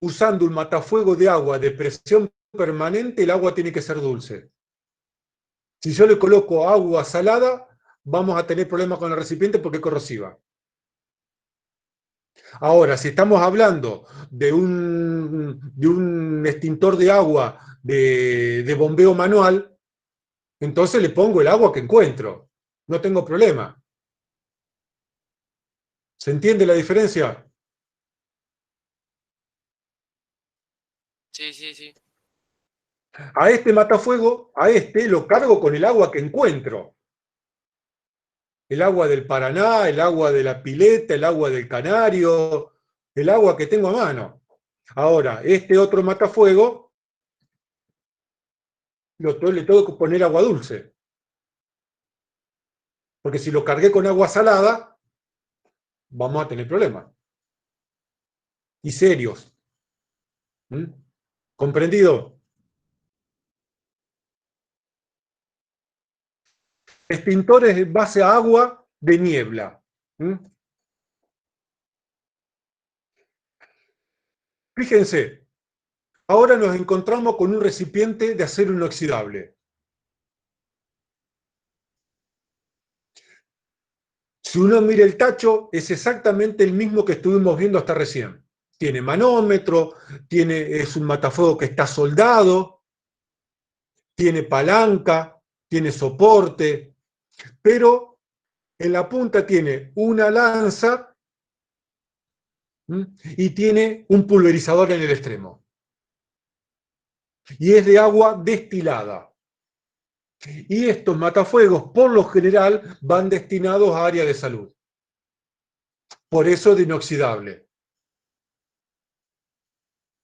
usando un matafuego de agua de presión permanente, el agua tiene que ser dulce. Si yo le coloco agua salada, vamos a tener problemas con el recipiente porque es corrosiva. Ahora, si estamos hablando de un extintor de agua de bombeo manual, entonces le pongo el agua que encuentro. No tengo problema. ¿Se entiende la diferencia? Sí, sí, sí. A este matafuego, a este lo cargo con el agua que encuentro. El agua del Paraná, el agua de la pileta, el agua del Canario, el agua que tengo a mano. Ahora, este otro matafuego, le tengo que poner agua dulce. Porque si lo cargué con agua salada, vamos a tener problemas. Y serios. ¿Mm? ¿Comprendido? Extintores en base a agua de niebla. ¿Mm? Fíjense, ahora nos encontramos con un recipiente de acero inoxidable. Si uno mira el tacho, es exactamente el mismo que estuvimos viendo hasta recién. Tiene manómetro, es un matafuego que está soldado, tiene palanca, tiene soporte, pero en la punta tiene una lanza y tiene un pulverizador en el extremo. Y es de agua destilada. Y estos matafuegos, por lo general, van destinados a áreas de salud. Por eso de inoxidable.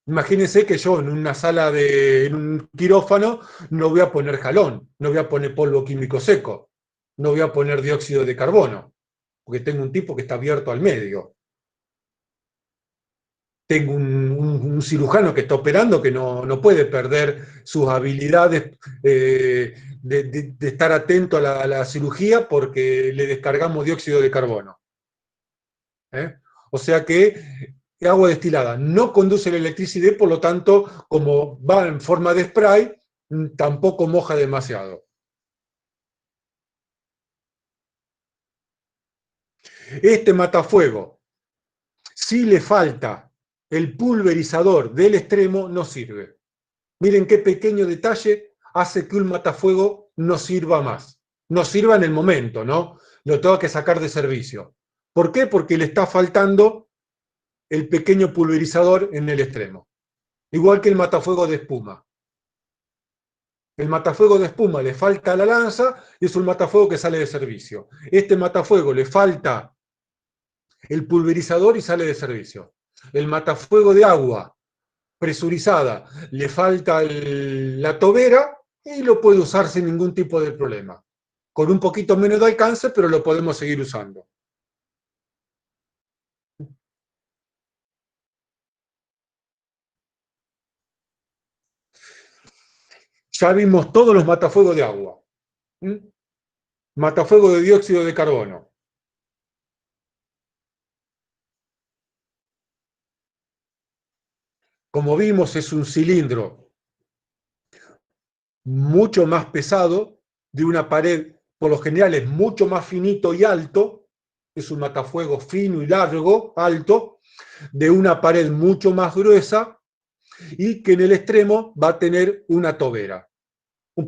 Imagínense que yo en una en un quirófano, no voy a poner jalón, no voy a poner polvo químico seco, no voy a poner dióxido de carbono, porque tengo un tipo que está abierto al medio. Tengo un cirujano que está operando que no puede perder sus habilidades de estar atento a la cirugía porque le descargamos dióxido de carbono. ¿Eh? O sea que agua destilada no conduce la electricidad, por lo tanto, como va en forma de spray, tampoco moja demasiado. Este matafuego, si le falta el pulverizador del extremo, no sirve. Miren qué pequeño detalle hace que un matafuego no sirva más. No sirva en el momento, ¿no? Lo tengo que sacar de servicio. ¿Por qué? Porque le está faltando el pequeño pulverizador en el extremo. Igual que el matafuego de espuma. El matafuego de espuma le falta la lanza y es un matafuego que sale de servicio. Este matafuego le falta el pulverizador y sale de servicio. El matafuego de agua presurizada le falta la tobera y lo puede usar sin ningún tipo de problema. Con un poquito menos de alcance, pero lo podemos seguir usando. Ya vimos todos los matafuegos de agua. ¿Mm? Matafuego de dióxido de carbono. Como vimos, es un cilindro mucho más pesado, de una pared, por lo general es mucho más finito y alto, es un matafuego fino y largo, alto, de una pared mucho más gruesa y que en el extremo va a tener una tobera.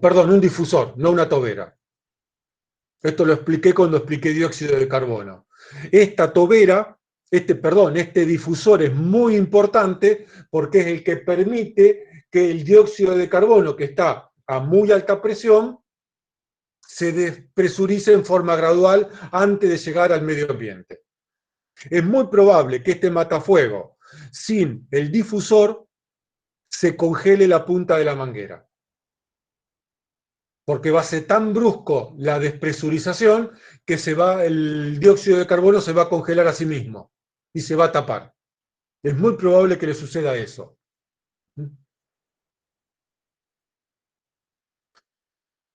Perdón, un difusor, no una tobera. Esto lo expliqué cuando expliqué dióxido de carbono. Esta tobera, este difusor es muy importante porque es el que permite que el dióxido de carbono, que está a muy alta presión, se despresurice en forma gradual antes de llegar al medio ambiente. Es muy probable que este matafuego, sin el difusor, se congele la punta de la manguera. Porque va a ser tan brusco la despresurización que el dióxido de carbono se va a congelar a sí mismo y se va a tapar. Es muy probable que le suceda eso.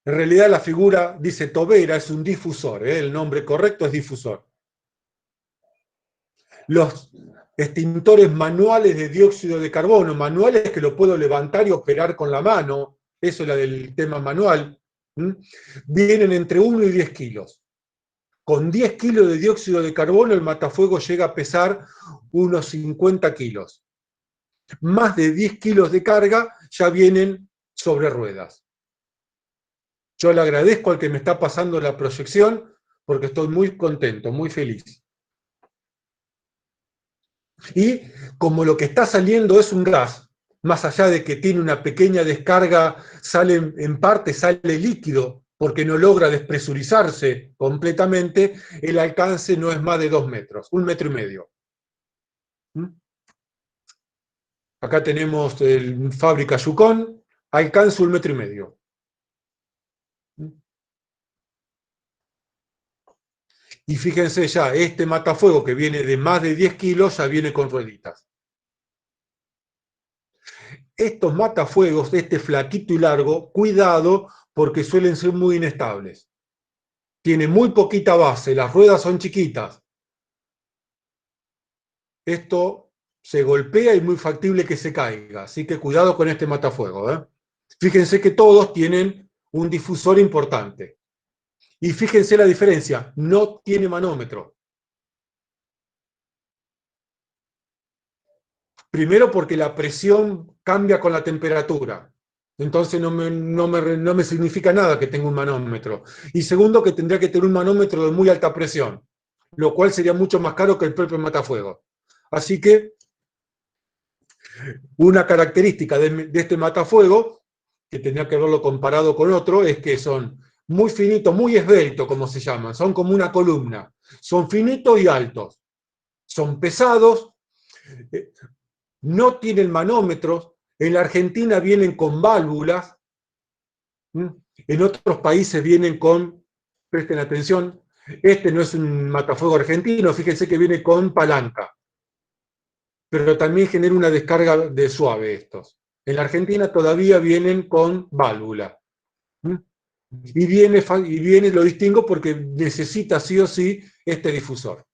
En realidad la figura dice tobera, es un difusor, el nombre correcto es difusor. Los extintores manuales de dióxido de carbono, manuales que lo puedo levantar y operar con la mano, eso es la del tema manual, vienen entre 1 y 10 kilos. Con 10 kilos de dióxido de carbono el matafuego llega a pesar unos 50 kilos. Más de 10 kilos de carga ya vienen sobre ruedas. Yo le agradezco al que me está pasando la proyección porque estoy muy contento, muy feliz. Y como lo que está saliendo es un gas, más allá de que tiene una pequeña descarga, sale en parte sale líquido porque no logra despresurizarse completamente, el alcance no es más de 2 metros, 1,5 metros. Acá tenemos el fábrica Yukon, alcanza 1,5 metros. Y fíjense ya, este matafuego que viene de más de 10 kilos ya viene con rueditas. Estos matafuegos, este flaquito y largo, cuidado porque suelen ser muy inestables. Tiene muy poquita base, las ruedas son chiquitas. Esto se golpea y es muy factible que se caiga, así que cuidado con este matafuego, ¿eh? Fíjense que todos tienen un difusor importante. Y fíjense la diferencia, no tiene manómetro. Primero porque la presión cambia con la temperatura. Entonces no me significa nada que tenga un manómetro. Y segundo que tendría que tener un manómetro de muy alta presión, lo cual sería mucho más caro que el propio matafuego. Así que una característica de este matafuego, que tendría que verlo comparado con otro, es que son muy finitos, muy esbeltos, como se llaman. Son como una columna. Son finitos y altos. Son pesados. No tienen manómetros, en la Argentina vienen con válvulas, en otros países vienen con, presten atención, este no es un matafuego argentino, fíjense que viene con palanca, pero también genera una descarga de suave estos. En la Argentina todavía vienen con válvula. Y viene, lo distingo porque necesita sí o sí este difusor.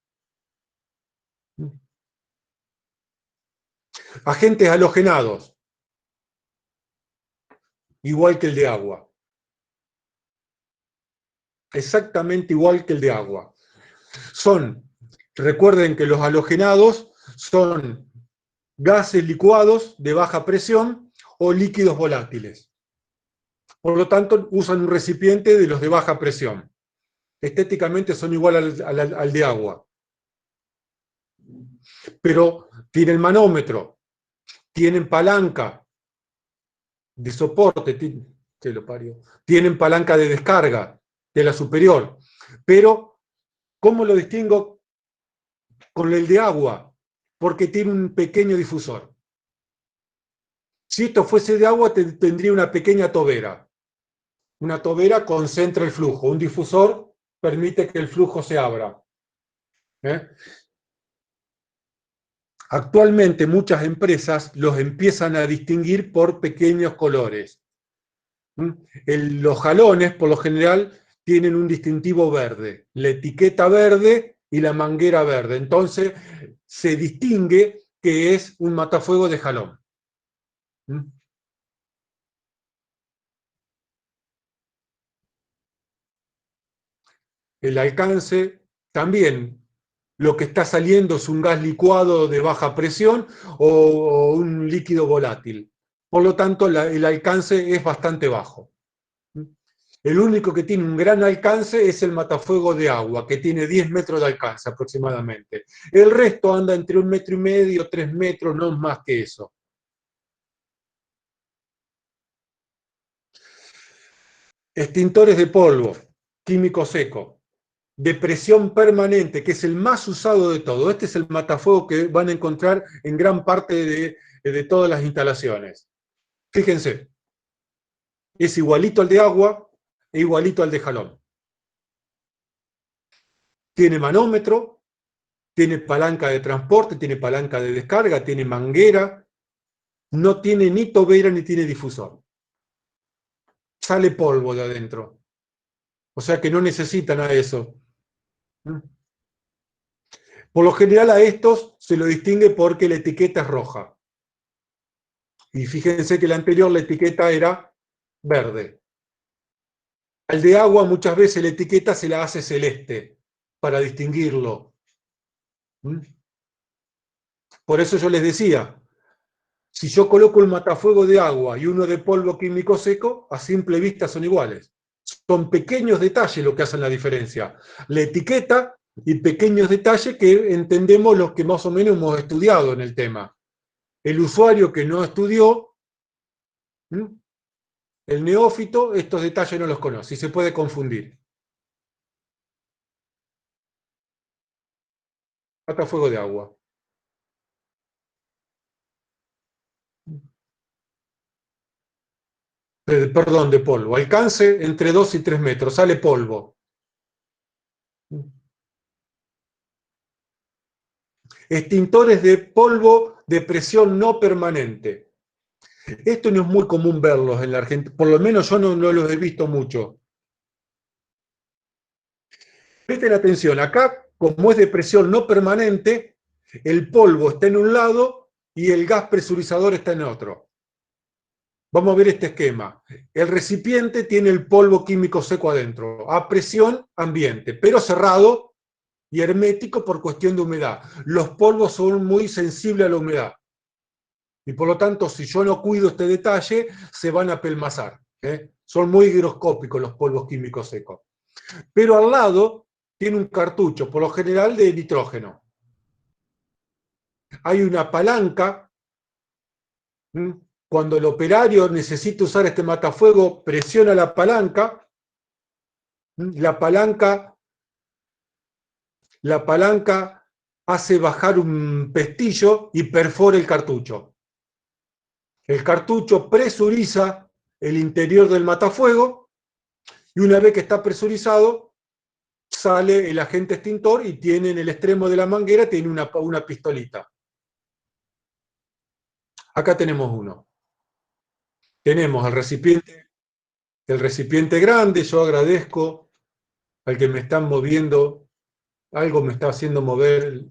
Agentes halogenados, igual que el de agua. Exactamente igual que el de agua. Recuerden que los halogenados son gases licuados de baja presión o líquidos volátiles. Por lo tanto, usan un recipiente de los de baja presión. Estéticamente son igual al de agua. Pero tienen manómetro, tienen palanca de soporte, tienen palanca de descarga de la superior. Pero, ¿cómo lo distingo con el de agua? Porque tiene un pequeño difusor. Si esto fuese de agua, tendría una pequeña tobera. Una tobera concentra el flujo. Un difusor permite que el flujo se abra. Actualmente muchas empresas los empiezan a distinguir por pequeños colores. Los jalones, por lo general, tienen un distintivo verde. La etiqueta verde y la manguera verde. Entonces, se distingue que es un matafuego de jalón. El alcance también, lo que está saliendo es un gas licuado de baja presión o un líquido volátil. Por lo tanto, el alcance es bastante bajo. El único que tiene un gran alcance es el matafuego de agua, que tiene 10 metros de alcance aproximadamente. El resto anda entre 1,5 metros, 3 metros, no más que eso. Extintores de polvo, químico seco, de presión permanente, que es el más usado de todo. Este es el matafuego que van a encontrar en gran parte de todas las instalaciones. Fíjense, es igualito al de agua e igualito al de jalón. Tiene manómetro, tiene palanca de transporte, tiene palanca de descarga, tiene manguera, no tiene ni tobera ni tiene difusor. Sale polvo de adentro. O sea que no necesita nada de eso. Por lo general a estos se lo distingue porque la etiqueta es roja. Y fíjense que la anterior, la etiqueta era verde. Al de agua muchas veces la etiqueta se la hace celeste para distinguirlo. ¿Mm? Por eso yo les decía, si yo coloco el matafuego de agua y uno de polvo químico seco, a simple vista son iguales. Son pequeños detalles lo que hacen la diferencia. La etiqueta y pequeños detalles que entendemos los que más o menos hemos estudiado en el tema. El usuario que no estudió, el neófito, estos detalles no los conoce y se puede confundir. Matafuego de agua. Perdón, de polvo. Alcance entre 2 y 3 metros. Sale polvo. Extintores de polvo de presión no permanente. Esto no es muy común verlos en la Argentina. Por lo menos yo no los he visto mucho. Presten atención. Acá, como es de presión no permanente, el polvo está en un lado y el gas presurizador está en otro. Vamos a ver este esquema. El recipiente tiene el polvo químico seco adentro, a presión ambiente, pero cerrado y hermético por cuestión de humedad. Los polvos son muy sensibles a la humedad. Y por lo tanto, si yo no cuido este detalle, se van a apelmazar. Son muy higroscópicos los polvos químicos secos. Pero al lado tiene un cartucho, por lo general de nitrógeno. Hay una palanca. Cuando el operario necesita usar este matafuego, presiona la palanca. La palanca hace bajar un pestillo y perfora el cartucho. El cartucho presuriza el interior del matafuego y una vez que está presurizado, sale el agente extintor y tiene en el extremo de la manguera tiene una pistolita. Acá tenemos uno. Tenemos el recipiente grande. Yo agradezco al que me están moviendo. Algo me está haciendo mover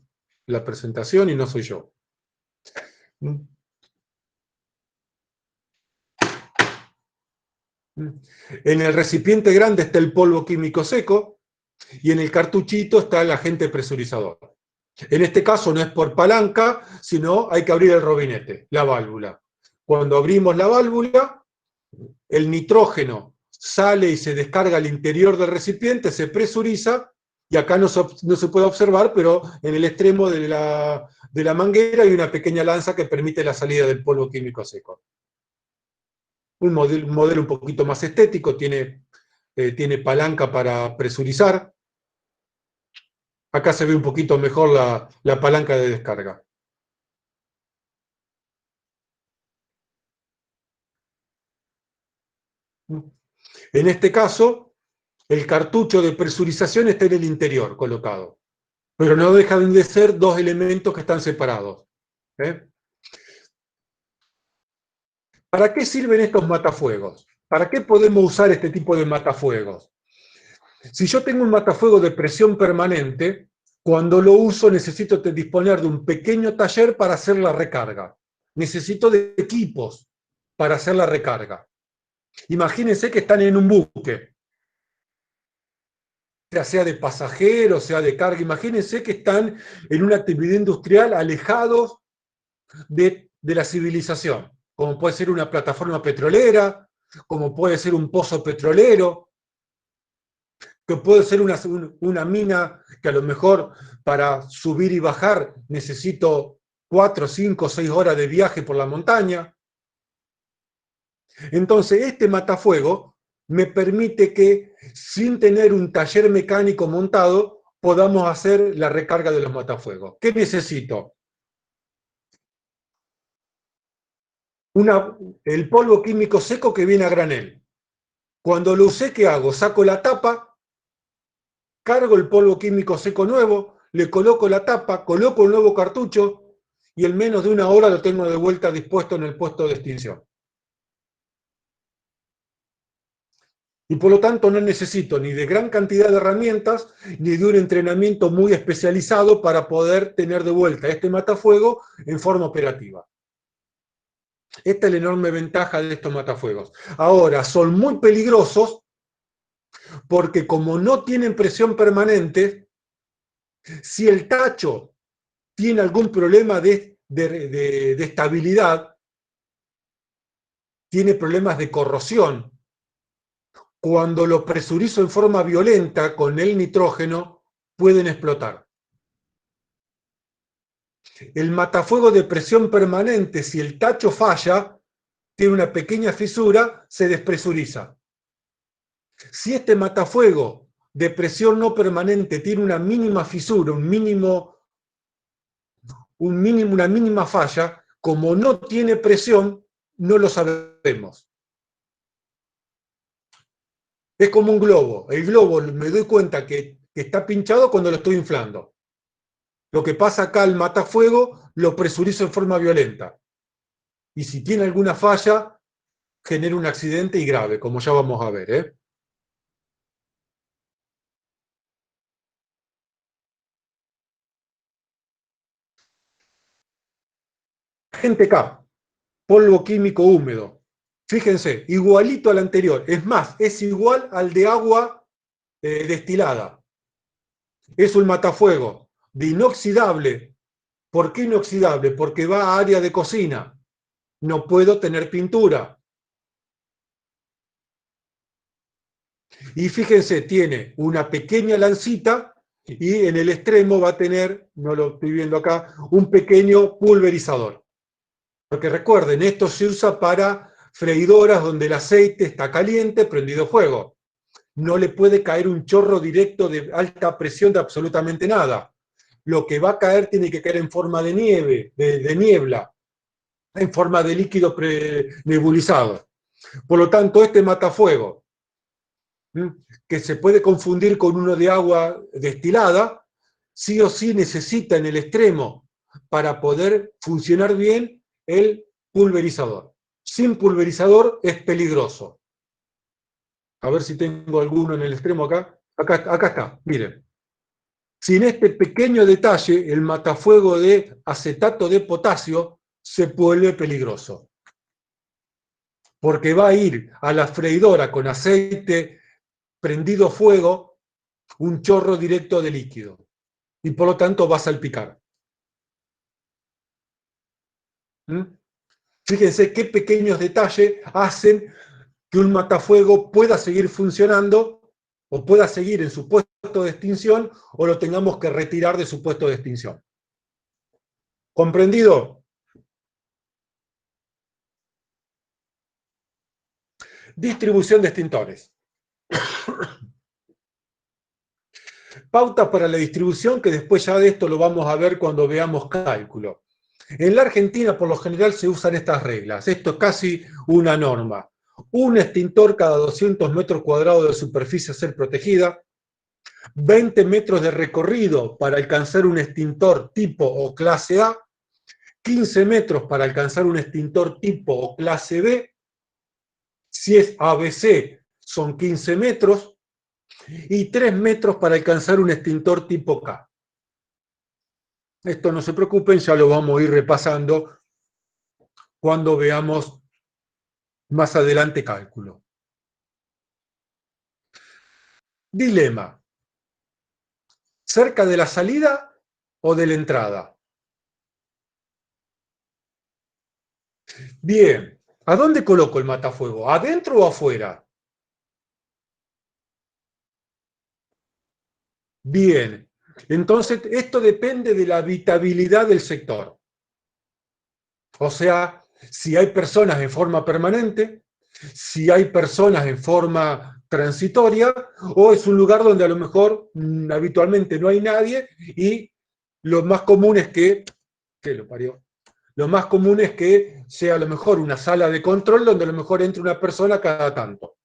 la presentación y no soy yo. En el recipiente grande está el polvo químico seco y en el cartuchito está el agente presurizador. En este caso no es por palanca, sino hay que abrir el robinete, la válvula. Cuando abrimos la válvula, el nitrógeno sale y se descarga al interior del recipiente, se presuriza, y acá no se puede observar, pero en el extremo de la manguera hay una pequeña lanza que permite la salida del polvo químico seco. Un modelo un poquito más estético, tiene palanca para presurizar. Acá se ve un poquito mejor la palanca de descarga. En este caso, el cartucho de presurización está en el interior colocado, pero no dejan de ser dos elementos que están separados. ¿Para qué sirven estos matafuegos? ¿Para qué podemos usar este tipo de matafuegos? Si yo tengo un matafuego de presión permanente, cuando lo uso necesito disponer de un pequeño taller para hacer la recarga. Necesito de equipos para hacer la recarga. Imagínense que están en un buque, sea de pasajeros, sea de carga. Imagínense que están en una actividad industrial alejados de la civilización, como puede ser una plataforma petrolera, como puede ser un pozo petrolero, que puede ser una mina que a lo mejor para subir y bajar necesito 4, 5, 6 horas de viaje por la montaña. Entonces, este matafuego me permite que, sin tener un taller mecánico montado, podamos hacer la recarga de los matafuegos. ¿Qué necesito? El polvo químico seco que viene a granel. Cuando lo usé, ¿qué hago? Saco la tapa, cargo el polvo químico seco nuevo, le coloco la tapa, coloco el nuevo cartucho y en menos de una hora lo tengo de vuelta dispuesto en el puesto de extinción. Y por lo tanto no necesito ni de gran cantidad de herramientas, ni de un entrenamiento muy especializado para poder tener de vuelta este matafuego en forma operativa. Esta es la enorme ventaja de estos matafuegos. Ahora, son muy peligrosos porque como no tienen presión permanente, si el tacho tiene algún problema de estabilidad, tiene problemas de corrosión, cuando lo presurizo en forma violenta con el nitrógeno, pueden explotar. El matafuego de presión permanente, si el tacho falla, tiene una pequeña fisura, se despresuriza. Si este matafuego de presión no permanente tiene una mínima fisura, una mínima falla, como no tiene presión, no lo sabemos. Es como un globo. El globo me doy cuenta que está pinchado cuando lo estoy inflando. Lo que pasa acá, el matafuego, lo presurizo en forma violenta. Y si tiene alguna falla, genera un accidente y grave, como ya vamos a ver, ¿eh? Agente K, polvo químico húmedo. Fíjense, igualito al anterior. Es más, es igual al de agua destilada. Es un matafuego de inoxidable. ¿Por qué inoxidable? Porque va a área de cocina. No puedo tener pintura. Y fíjense, tiene una pequeña lancita y en el extremo va a tener, no lo estoy viendo acá, un pequeño pulverizador. Porque recuerden, esto se usa para freidoras donde el aceite está caliente, prendido fuego. No le puede caer un chorro directo de alta presión de absolutamente nada. Lo que va a caer tiene que caer en forma de nieve, de niebla, en forma de líquido nebulizado. Por lo tanto, este matafuego, que se puede confundir con uno de agua destilada, sí o sí necesita en el extremo, para poder funcionar bien, el pulverizador. Sin pulverizador es peligroso. A ver si tengo alguno en el extremo acá. Acá está, miren. Sin este pequeño detalle, el matafuego de acetato de potasio se vuelve peligroso. Porque va a ir a la freidora con aceite prendido fuego, un chorro directo de líquido. Y por lo tanto va a salpicar. Fíjense qué pequeños detalles hacen que un matafuego pueda seguir funcionando o pueda seguir en su puesto de extinción o lo tengamos que retirar de su puesto de extinción. ¿Comprendido? Distribución de extintores. Pautas para la distribución, que después ya de esto lo vamos a ver cuando veamos cálculo. En la Argentina, por lo general, se usan estas reglas. Esto es casi una norma. Un extintor cada 200 metros cuadrados de superficie a ser protegida, 20 metros de recorrido para alcanzar un extintor tipo o clase A, 15 metros para alcanzar un extintor tipo o clase B, si es ABC son 15 metros, y 3 metros para alcanzar un extintor tipo K. Esto no se preocupen, ya lo vamos a ir repasando cuando veamos más adelante cálculo. Dilema. ¿Cerca de la salida o de la entrada? Bien. ¿A dónde coloco el matafuego? ¿Adentro o afuera? Bien. Entonces, esto depende de la habitabilidad del sector. O sea, si hay personas en forma permanente, si hay personas en forma transitoria, o es un lugar donde a lo mejor habitualmente no hay nadie y lo más común es que lo más común es que sea a lo mejor una sala de control donde a lo mejor entre una persona cada tanto.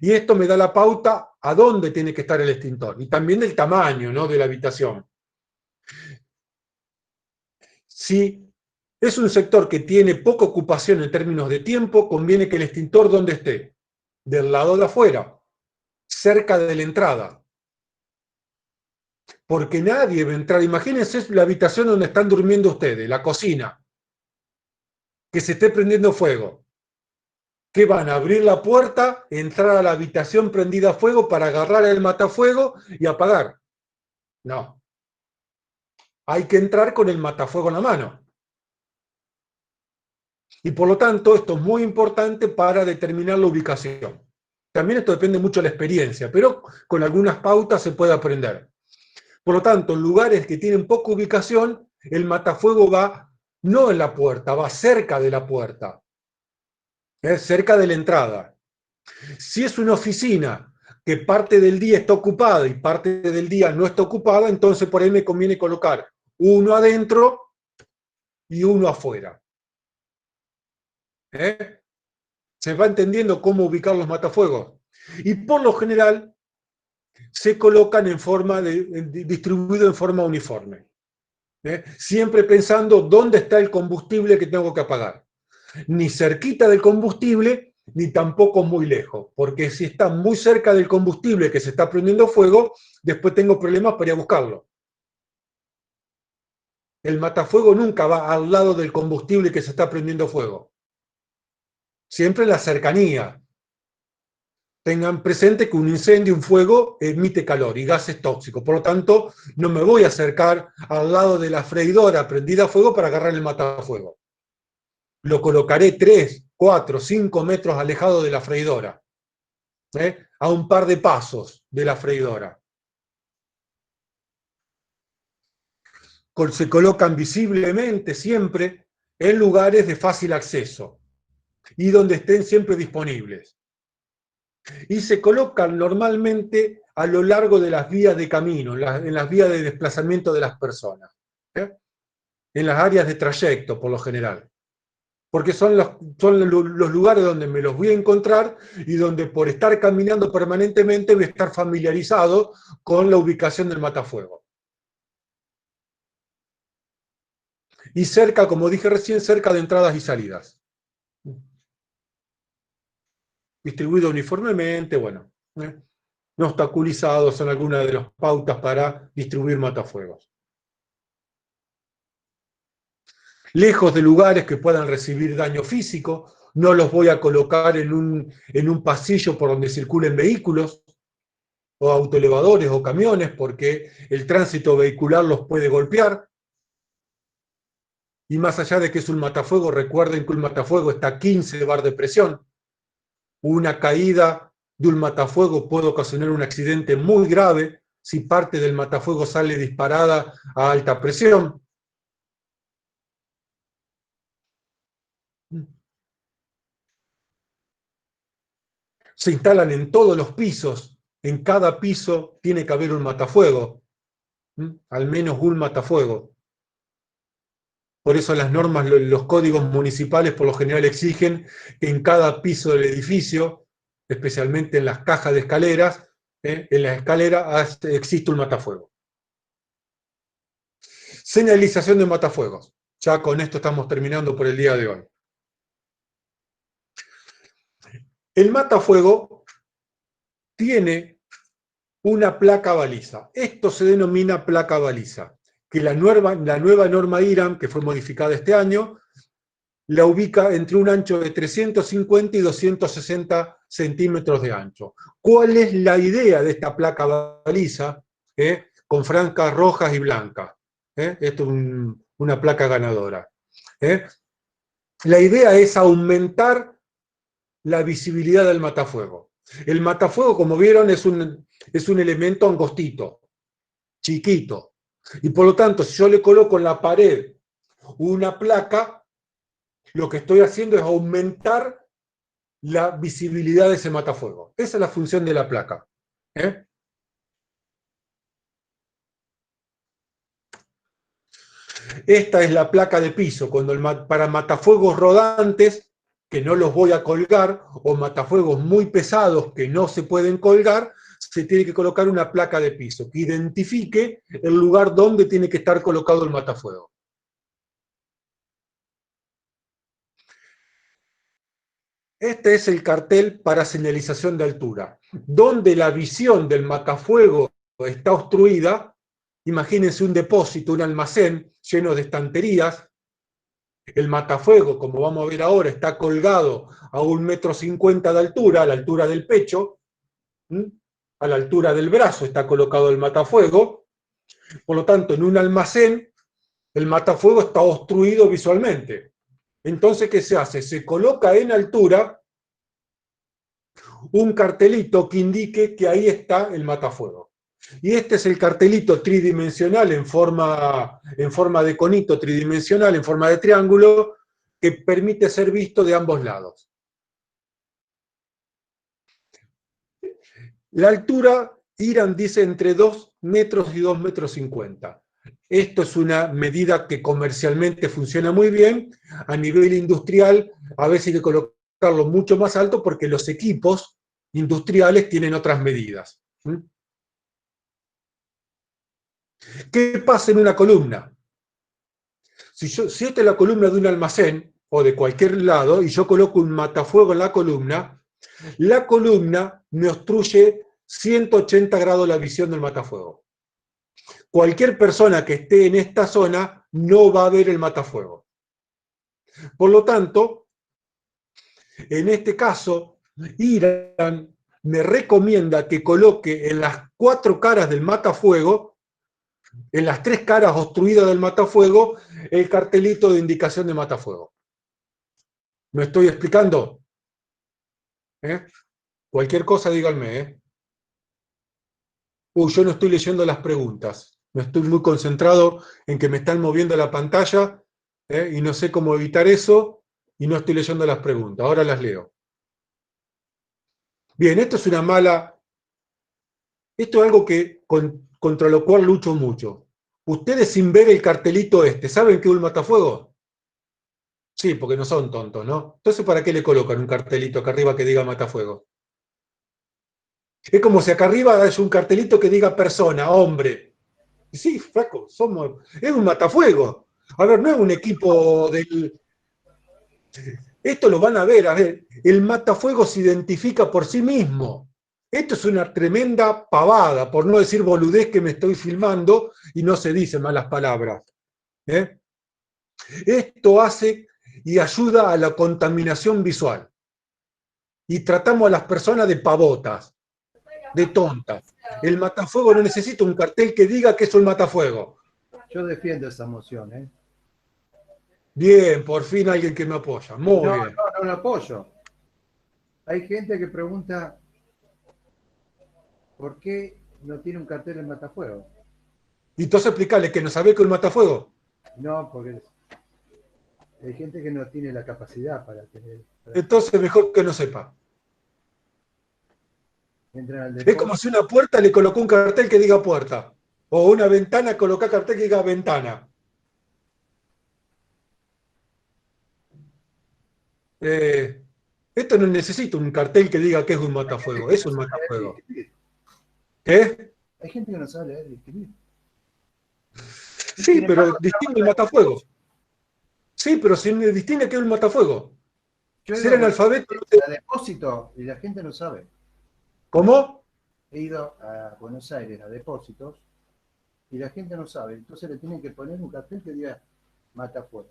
Y esto me da la pauta a dónde tiene que estar el extintor y también del tamaño, ¿no?, de la habitación. Si es un sector que tiene poca ocupación en términos de tiempo, conviene que el extintor, ¿dónde esté? Del lado de afuera. cerca de la entrada. Porque nadie va a entrar. Imagínense la habitación donde están durmiendo ustedes, la cocina, que se esté prendiendo fuego. ¿Qué van a abrir la puerta, entrar a la habitación prendida a fuego para agarrar el matafuego y apagar? No. Hay que entrar con el matafuego en la mano. Y por lo tanto, esto es muy importante para determinar la ubicación. También esto depende mucho de la experiencia, pero con algunas pautas se puede aprender. Por lo tanto, en lugares que tienen poca ubicación, el matafuego va no en la puerta, va cerca de la puerta, cerca de la entrada. Si es una oficina que parte del día está ocupada y parte del día no está ocupada, entonces por ahí me conviene colocar uno adentro y uno afuera. ¿Se va entendiendo cómo ubicar los matafuegos? Y por lo general se colocan distribuidos en forma uniforme. Siempre pensando dónde está el combustible que tengo que apagar. Ni cerquita del combustible, ni tampoco muy lejos, porque si está muy cerca del combustible que se está prendiendo fuego, después tengo problemas para ir a buscarlo. El matafuego nunca va al lado del combustible que se está prendiendo fuego. Siempre en la cercanía. Tengan presente que un incendio, un fuego, emite calor y gases tóxicos. Por lo tanto, no me voy a acercar al lado de la freidora prendida a fuego para agarrar el matafuego. Lo colocaré 3, 4, 5 metros alejado de la freidora, a un par de pasos de la freidora. Se colocan visiblemente siempre en lugares de fácil acceso y donde estén siempre disponibles. Y se colocan normalmente a lo largo de las vías de camino, en las vías de desplazamiento de las personas, en las áreas de trayecto por lo general. Porque son los lugares donde me los voy a encontrar y donde por estar caminando permanentemente voy a estar familiarizado con la ubicación del matafuego. Y cerca, como dije recién, cerca de entradas y salidas. Distribuido uniformemente, bueno. No obstaculizados son algunas de las pautas para distribuir matafuegos. Lejos de lugares que puedan recibir daño físico, no los voy a colocar en un pasillo por donde circulen vehículos, o autoelevadores o camiones, porque el tránsito vehicular los puede golpear. Y más allá de que es un matafuego, recuerden que un matafuego está a 15 bar de presión. Una caída de un matafuego puede ocasionar un accidente muy grave si parte del matafuego sale disparada a alta presión. Se instalan en todos los pisos. En cada piso tiene que haber un matafuego. Al menos un matafuego. Por eso las normas, los códigos municipales por lo general exigen que en cada piso del edificio, especialmente en las cajas de escaleras, en la escalera existe un matafuego. Señalización de matafuegos. Ya con esto estamos terminando por el día de hoy. El matafuego tiene una placa baliza. Esto se denomina placa baliza, que la nueva norma IRAM, que fue modificada este año, la ubica entre un ancho de 350 y 260 centímetros de ancho. ¿Cuál es la idea de esta placa baliza? Con franjas rojas y blancas. Esto es una placa ganadora. La idea es aumentar la visibilidad del matafuego. El matafuego, como vieron, es un elemento angostito, chiquito. Y por lo tanto, si yo le coloco en la pared una placa, lo que estoy haciendo es aumentar la visibilidad de ese matafuego. Esa es la función de la placa. Esta es la placa de piso, para matafuegos rodantes, que no los voy a colgar, o matafuegos muy pesados que no se pueden colgar, se tiene que colocar una placa de piso que identifique el lugar donde tiene que estar colocado el matafuego. Este es el cartel para señalización de altura. Donde la visión del matafuego está obstruida, imagínense un depósito, un almacén lleno de estanterías. El matafuego, como vamos a ver ahora, está colgado a 1,50 m de altura, a la altura del pecho, a la altura del brazo está colocado el matafuego. Por lo tanto, en un almacén, el matafuego está obstruido visualmente. Entonces, ¿qué se hace? Se coloca en altura un cartelito que indique que ahí está el matafuego. Y este es el cartelito tridimensional en forma de conito tridimensional, en forma de triángulo, que permite ser visto de ambos lados. La altura, Irán dice entre 2 metros y 2,50 m. Esto es una medida que comercialmente funciona muy bien. A nivel industrial, a veces hay que colocarlo mucho más alto porque los equipos industriales tienen otras medidas. ¿Qué pasa en una columna? Si esta es la columna de un almacén o de cualquier lado y yo coloco un matafuego en la columna me obstruye 180 grados la visión del matafuego. Cualquier persona que esté en esta zona no va a ver el matafuego. Por lo tanto, en este caso, Irán me recomienda que coloque en las 4 caras del matafuego, en las 3 caras obstruidas del matafuego, el cartelito de indicación de matafuego. ¿Me estoy explicando? Cualquier cosa díganme. Yo no estoy leyendo las preguntas. Me estoy muy concentrado en que me están moviendo la pantalla y no sé cómo evitar eso y no estoy leyendo las preguntas. Ahora las leo. Bien, esto es esto es algo que contra lo cual lucho mucho. Ustedes sin ver el cartelito ¿saben qué es un matafuego? Sí, porque no son tontos, ¿no? Entonces, ¿para qué le colocan un cartelito acá arriba que diga matafuego? Es como si acá arriba hay un cartelito que diga persona, hombre. Sí, flaco, es un matafuego. A ver, no es un equipo del... Esto lo van a ver, el matafuego se identifica por sí mismo. Esto es una tremenda pavada, por no decir boludez que me estoy filmando y no se dicen malas palabras. Esto hace y ayuda a la contaminación visual. Y tratamos a las personas de pavotas, de tontas. El matafuego no necesita un cartel que diga que es un matafuego. Yo defiendo esa moción, Bien, por fin alguien que me apoya. Muy bien. No lo apoyo. Hay gente que pregunta ¿por qué no tiene un cartel en matafuego? Y entonces explicarle que no sabe que es un matafuego. No, porque hay gente que no tiene la capacidad para tener... Entonces mejor que no sepa. Entran al Es como si una puerta le colocó un cartel que diga puerta. O una ventana coloca cartel que diga ventana. Esto no necesita un cartel que diga que es un matafuego. Es un matafuego. Hay gente que no sabe leer y escribir. Sí, pero distingue el matafuego. Sí, pero si distingue que es un matafuego. Si era analfabeto... A depósito y la gente no sabe. ¿Cómo? He ido a Buenos Aires a depósitos y la gente no sabe. Entonces le tienen que poner un cartel que diga matafuego.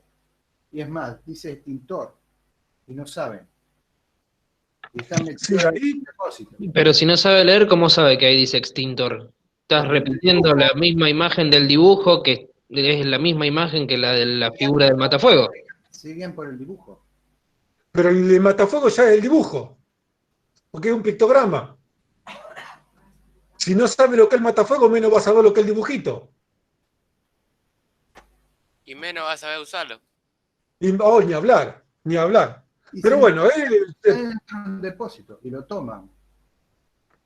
Y es más, dice extintor. Y no saben. Y están metidos en el depósito. Pero si no sabe leer, ¿cómo sabe que ahí dice extintor? Estás repitiendo la misma imagen del dibujo, que es la misma imagen que la de la figura del matafuego. Siguen por el dibujo. Pero el matafuego ya es el dibujo. Porque es un pictograma. Si no sabe lo que es el matafuego, menos va a saber lo que es el dibujito. Y menos vas a saber usarlo. Ni hablar, ni hablar. Pero bueno, en un depósito y lo toman.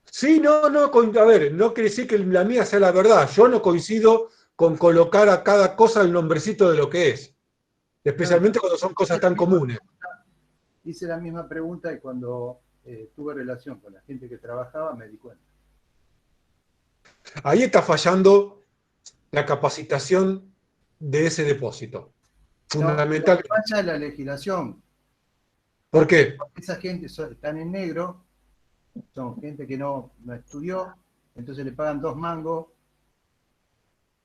Sí, a ver, no quiere decir que la mía sea la verdad. Yo no coincido con colocar a cada cosa el nombrecito de lo que es. Especialmente cuando son cosas tan comunes. Hice la misma pregunta y cuando tuve relación con la gente que trabajaba me di cuenta. Ahí está fallando la capacitación de ese depósito. Fundamental. No, falla la legislación. ¿Por qué? Esa gente están en negro, son gente que no estudió, entonces le pagan 2 mangos.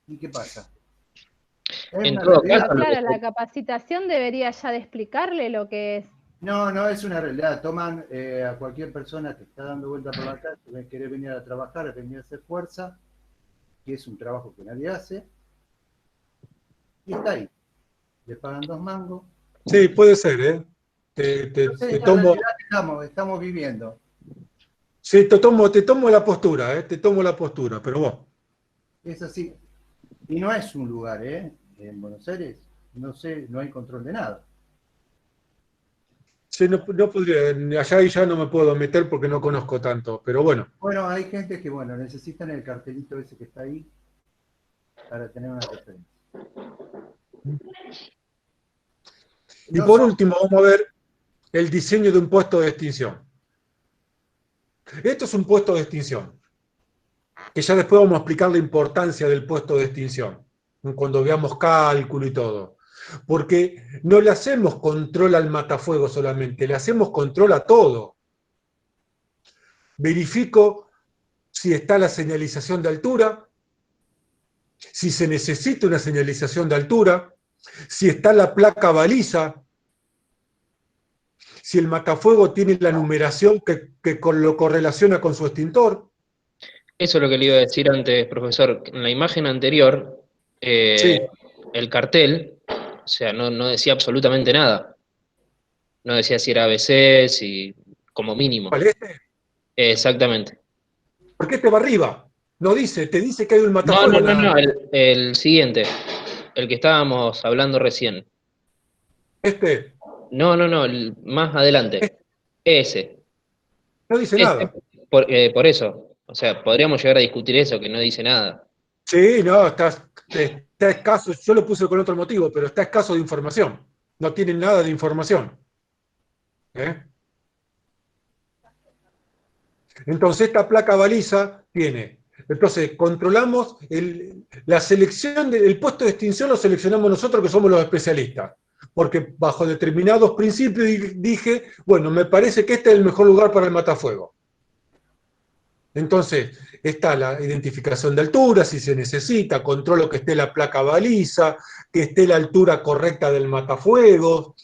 ¿Y qué pasa? Es En una todo realidad. caso, Pero claro, la capacitación debería ya de explicarle lo que es. No, no, es una realidad. Toman a cualquier persona que está dando vuelta por la calle, que quiere venir a trabajar, venir a hacer fuerza, que es un trabajo que nadie hace, y está ahí. Le pagan 2 mangos. Sí, puede ser, ¿eh? Te No sé, es la tomo, realidad que estamos viviendo. sí, te tomo la postura, ¿eh? Te tomo la postura, pero bueno. Es así. Y no es un lugar, ¿eh? En Buenos Aires, no sé, no hay control de nada. Sí, no podría, allá y ya no me puedo meter porque no conozco tanto, pero bueno. Bueno, hay gente que, bueno, necesitan el cartelito ese que está ahí para tener una referencia. Y No por son, último, vamos a ver el diseño de un puesto de extinción. Esto es un puesto de extinción, que ya después vamos a explicar la importancia del puesto de extinción, cuando veamos cálculo y todo. Porque no le hacemos control al matafuego solamente, le hacemos control a todo. Verifico si está la señalización de altura, si se necesita una señalización de altura, si está la placa baliza, si el matafuego tiene la numeración que lo correlaciona con su extintor. eso es lo que le iba a decir antes, profesor. En la imagen anterior, Sí. el cartel, o sea, no decía absolutamente nada. No decía si era ABC, si como mínimo. ¿Cuál es este? Exactamente. ¿Por qué te va arriba? No dice, te dice que hay un No, matafuego nada más. el siguiente, el que estábamos hablando recién. Este No, el más adelante. Ese. no dice Ese, nada. por eso. O sea, podríamos llegar a discutir eso, que no dice nada. Sí, no, está escaso. Yo lo puse con otro motivo, pero está escaso de información. No tiene nada de información. ¿Eh? Entonces, esta placa baliza tiene. Entonces, controlamos la selección del puesto de extinción, lo seleccionamos nosotros que somos los especialistas. Porque bajo determinados principios dije, bueno, me parece que este es el mejor lugar para el matafuego. Entonces, está la identificación de altura, si se necesita, controlo que esté la placa baliza, que esté la altura correcta del matafuegos,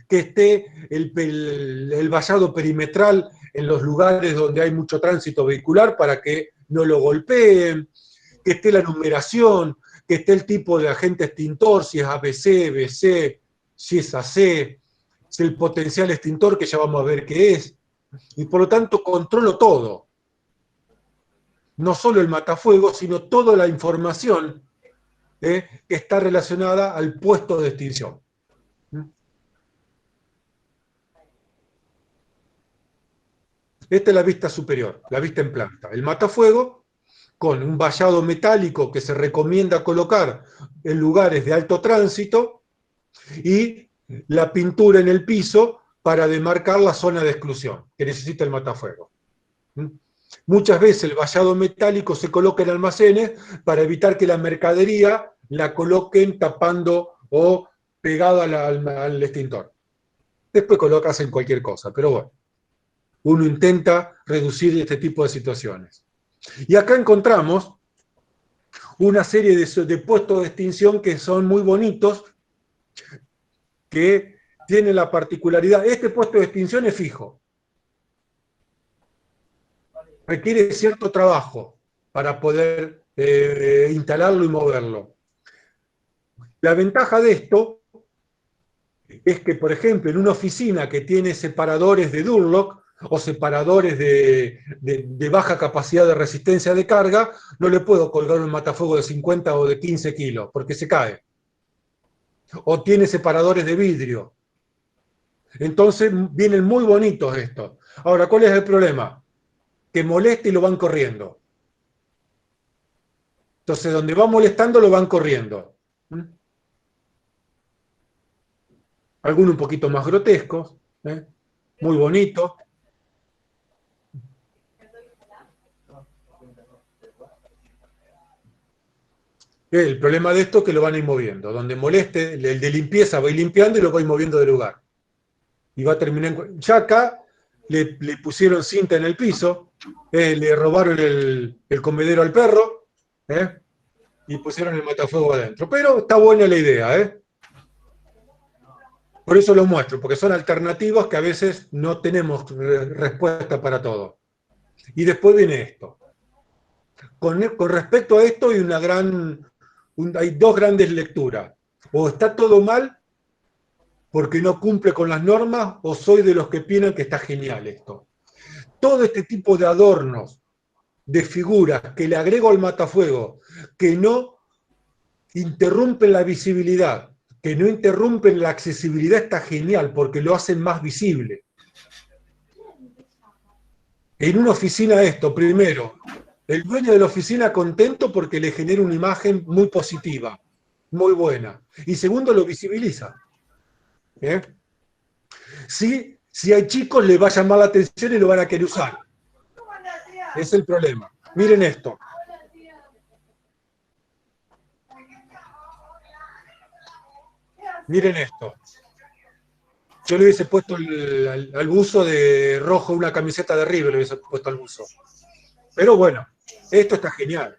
que esté el vallado perimetral en los lugares donde hay mucho tránsito vehicular para que no lo golpeen, que esté la numeración, que esté el tipo de agente extintor, si es ABC, BC, si es AC, si el potencial extintor, que ya vamos a ver qué es, y por lo tanto controlo todo. No solo el matafuego, sino toda la información que está relacionada al puesto de extinción. Esta es la vista superior, la vista en planta. El matafuego con un vallado metálico que se recomienda colocar en lugares de alto tránsito y la pintura en el piso para demarcar la zona de exclusión que necesita el matafuego. Muchas veces el vallado metálico se coloca en almacenes para evitar que la mercadería la coloquen tapando o pegada al extintor. Después colocas en cualquier cosa, pero bueno, uno intenta reducir este tipo de situaciones. Y acá encontramos una serie de puestos de extinción que son muy bonitos, que tienen la particularidad, este puesto de extinción es fijo, requiere cierto trabajo para poder instalarlo y moverlo. La ventaja de esto es que, por ejemplo, en una oficina que tiene separadores de Durlock o separadores de baja capacidad de resistencia de carga, no le puedo colgar un matafuego de 50 o de 15 kilos, porque se cae. O tiene separadores de vidrio. Entonces vienen muy bonitos estos. Ahora, ¿cuál es el problema? Que molesta y lo van corriendo. Entonces, donde va molestando, lo van corriendo. Algunos un poquito más grotescos, muy bonitos. El problema de esto es que lo van a ir moviendo. Donde moleste, el de limpieza va a ir limpiando y lo va a ir moviendo de lugar. y va a terminar ya acá le pusieron cinta en el piso, le robaron el comedero al perro, y pusieron el matafuego adentro. Pero está buena la idea, Por eso lo muestro, porque son alternativas que a veces no tenemos respuesta para todo. Y después viene esto. Con respecto a esto hay dos grandes lecturas. O está todo mal porque no cumple con las normas, o soy de los que opinan que está genial esto. Todo este tipo de adornos, de figuras que le agrego al matafuego, que no interrumpen la visibilidad, que no interrumpen la accesibilidad, está genial porque lo hacen más visible. En una oficina esto, primero, el dueño de la oficina contento porque le genera una imagen muy positiva, muy buena. Y segundo, lo visibiliza. Si hay chicos, les va a llamar la atención y lo van a querer usar. Es el problema. Miren esto. Miren esto. Yo le hubiese puesto al buzo de rojo una camiseta de River, le hubiese puesto al buzo. Pero bueno, esto está genial.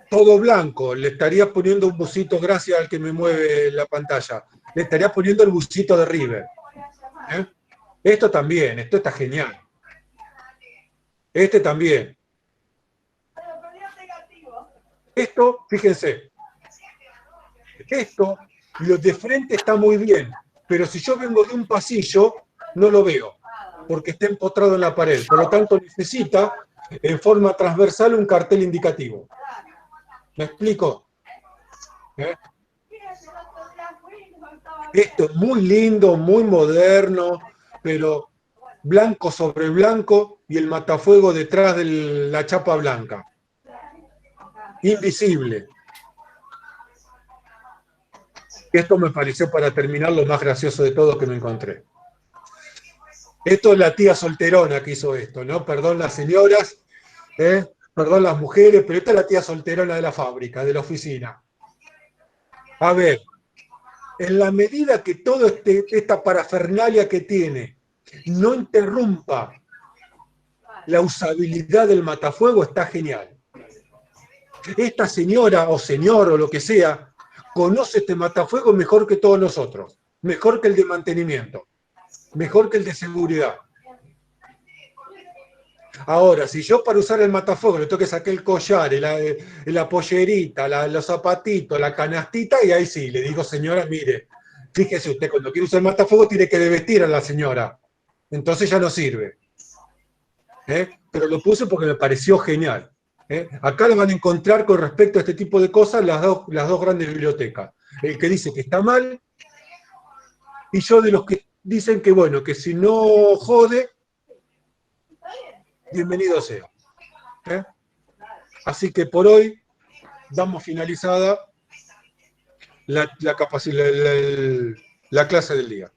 Todo blanco, le estaría poniendo un busito, gracias al que me mueve la pantalla, le estaría poniendo el busito de River. Esto también, esto está genial. Este también. Esto, fíjense, esto, lo de frente está muy bien, pero si yo vengo de un pasillo, no lo veo, porque está empotrado en la pared. Por lo tanto, necesita en forma transversal un cartel indicativo. ¿Me explico? Esto es muy lindo, muy moderno, pero blanco sobre blanco y el matafuego detrás de la chapa blanca. Invisible. Esto me pareció, para terminar, lo más gracioso de todo que me encontré. Esto es la tía solterona que hizo esto, ¿no? Perdón las señoras, perdón las mujeres, pero esta es la tía solterona de la fábrica, de la oficina. A ver, en la medida que toda esta parafernalia que tiene no interrumpa la usabilidad del matafuego, está genial. Esta señora o señor o lo que sea, conoce este matafuego mejor que todos nosotros, mejor que el de mantenimiento, mejor que el de seguridad. Ahora, si yo para usar el matafuego le tengo que sacar el collar, la pollerita, los zapatitos, la canastita, y ahí sí, le digo, señora, mire, fíjese usted, cuando quiere usar el matafuego tiene que desvestir a la señora. Entonces ya no sirve. Pero lo puse porque me pareció genial. Acá lo van a encontrar con respecto a este tipo de cosas las dos grandes bibliotecas. El que dice que está mal, y yo de los que dicen que, bueno, que si no jode, bienvenido sea. Así que por hoy damos finalizada la clase del día.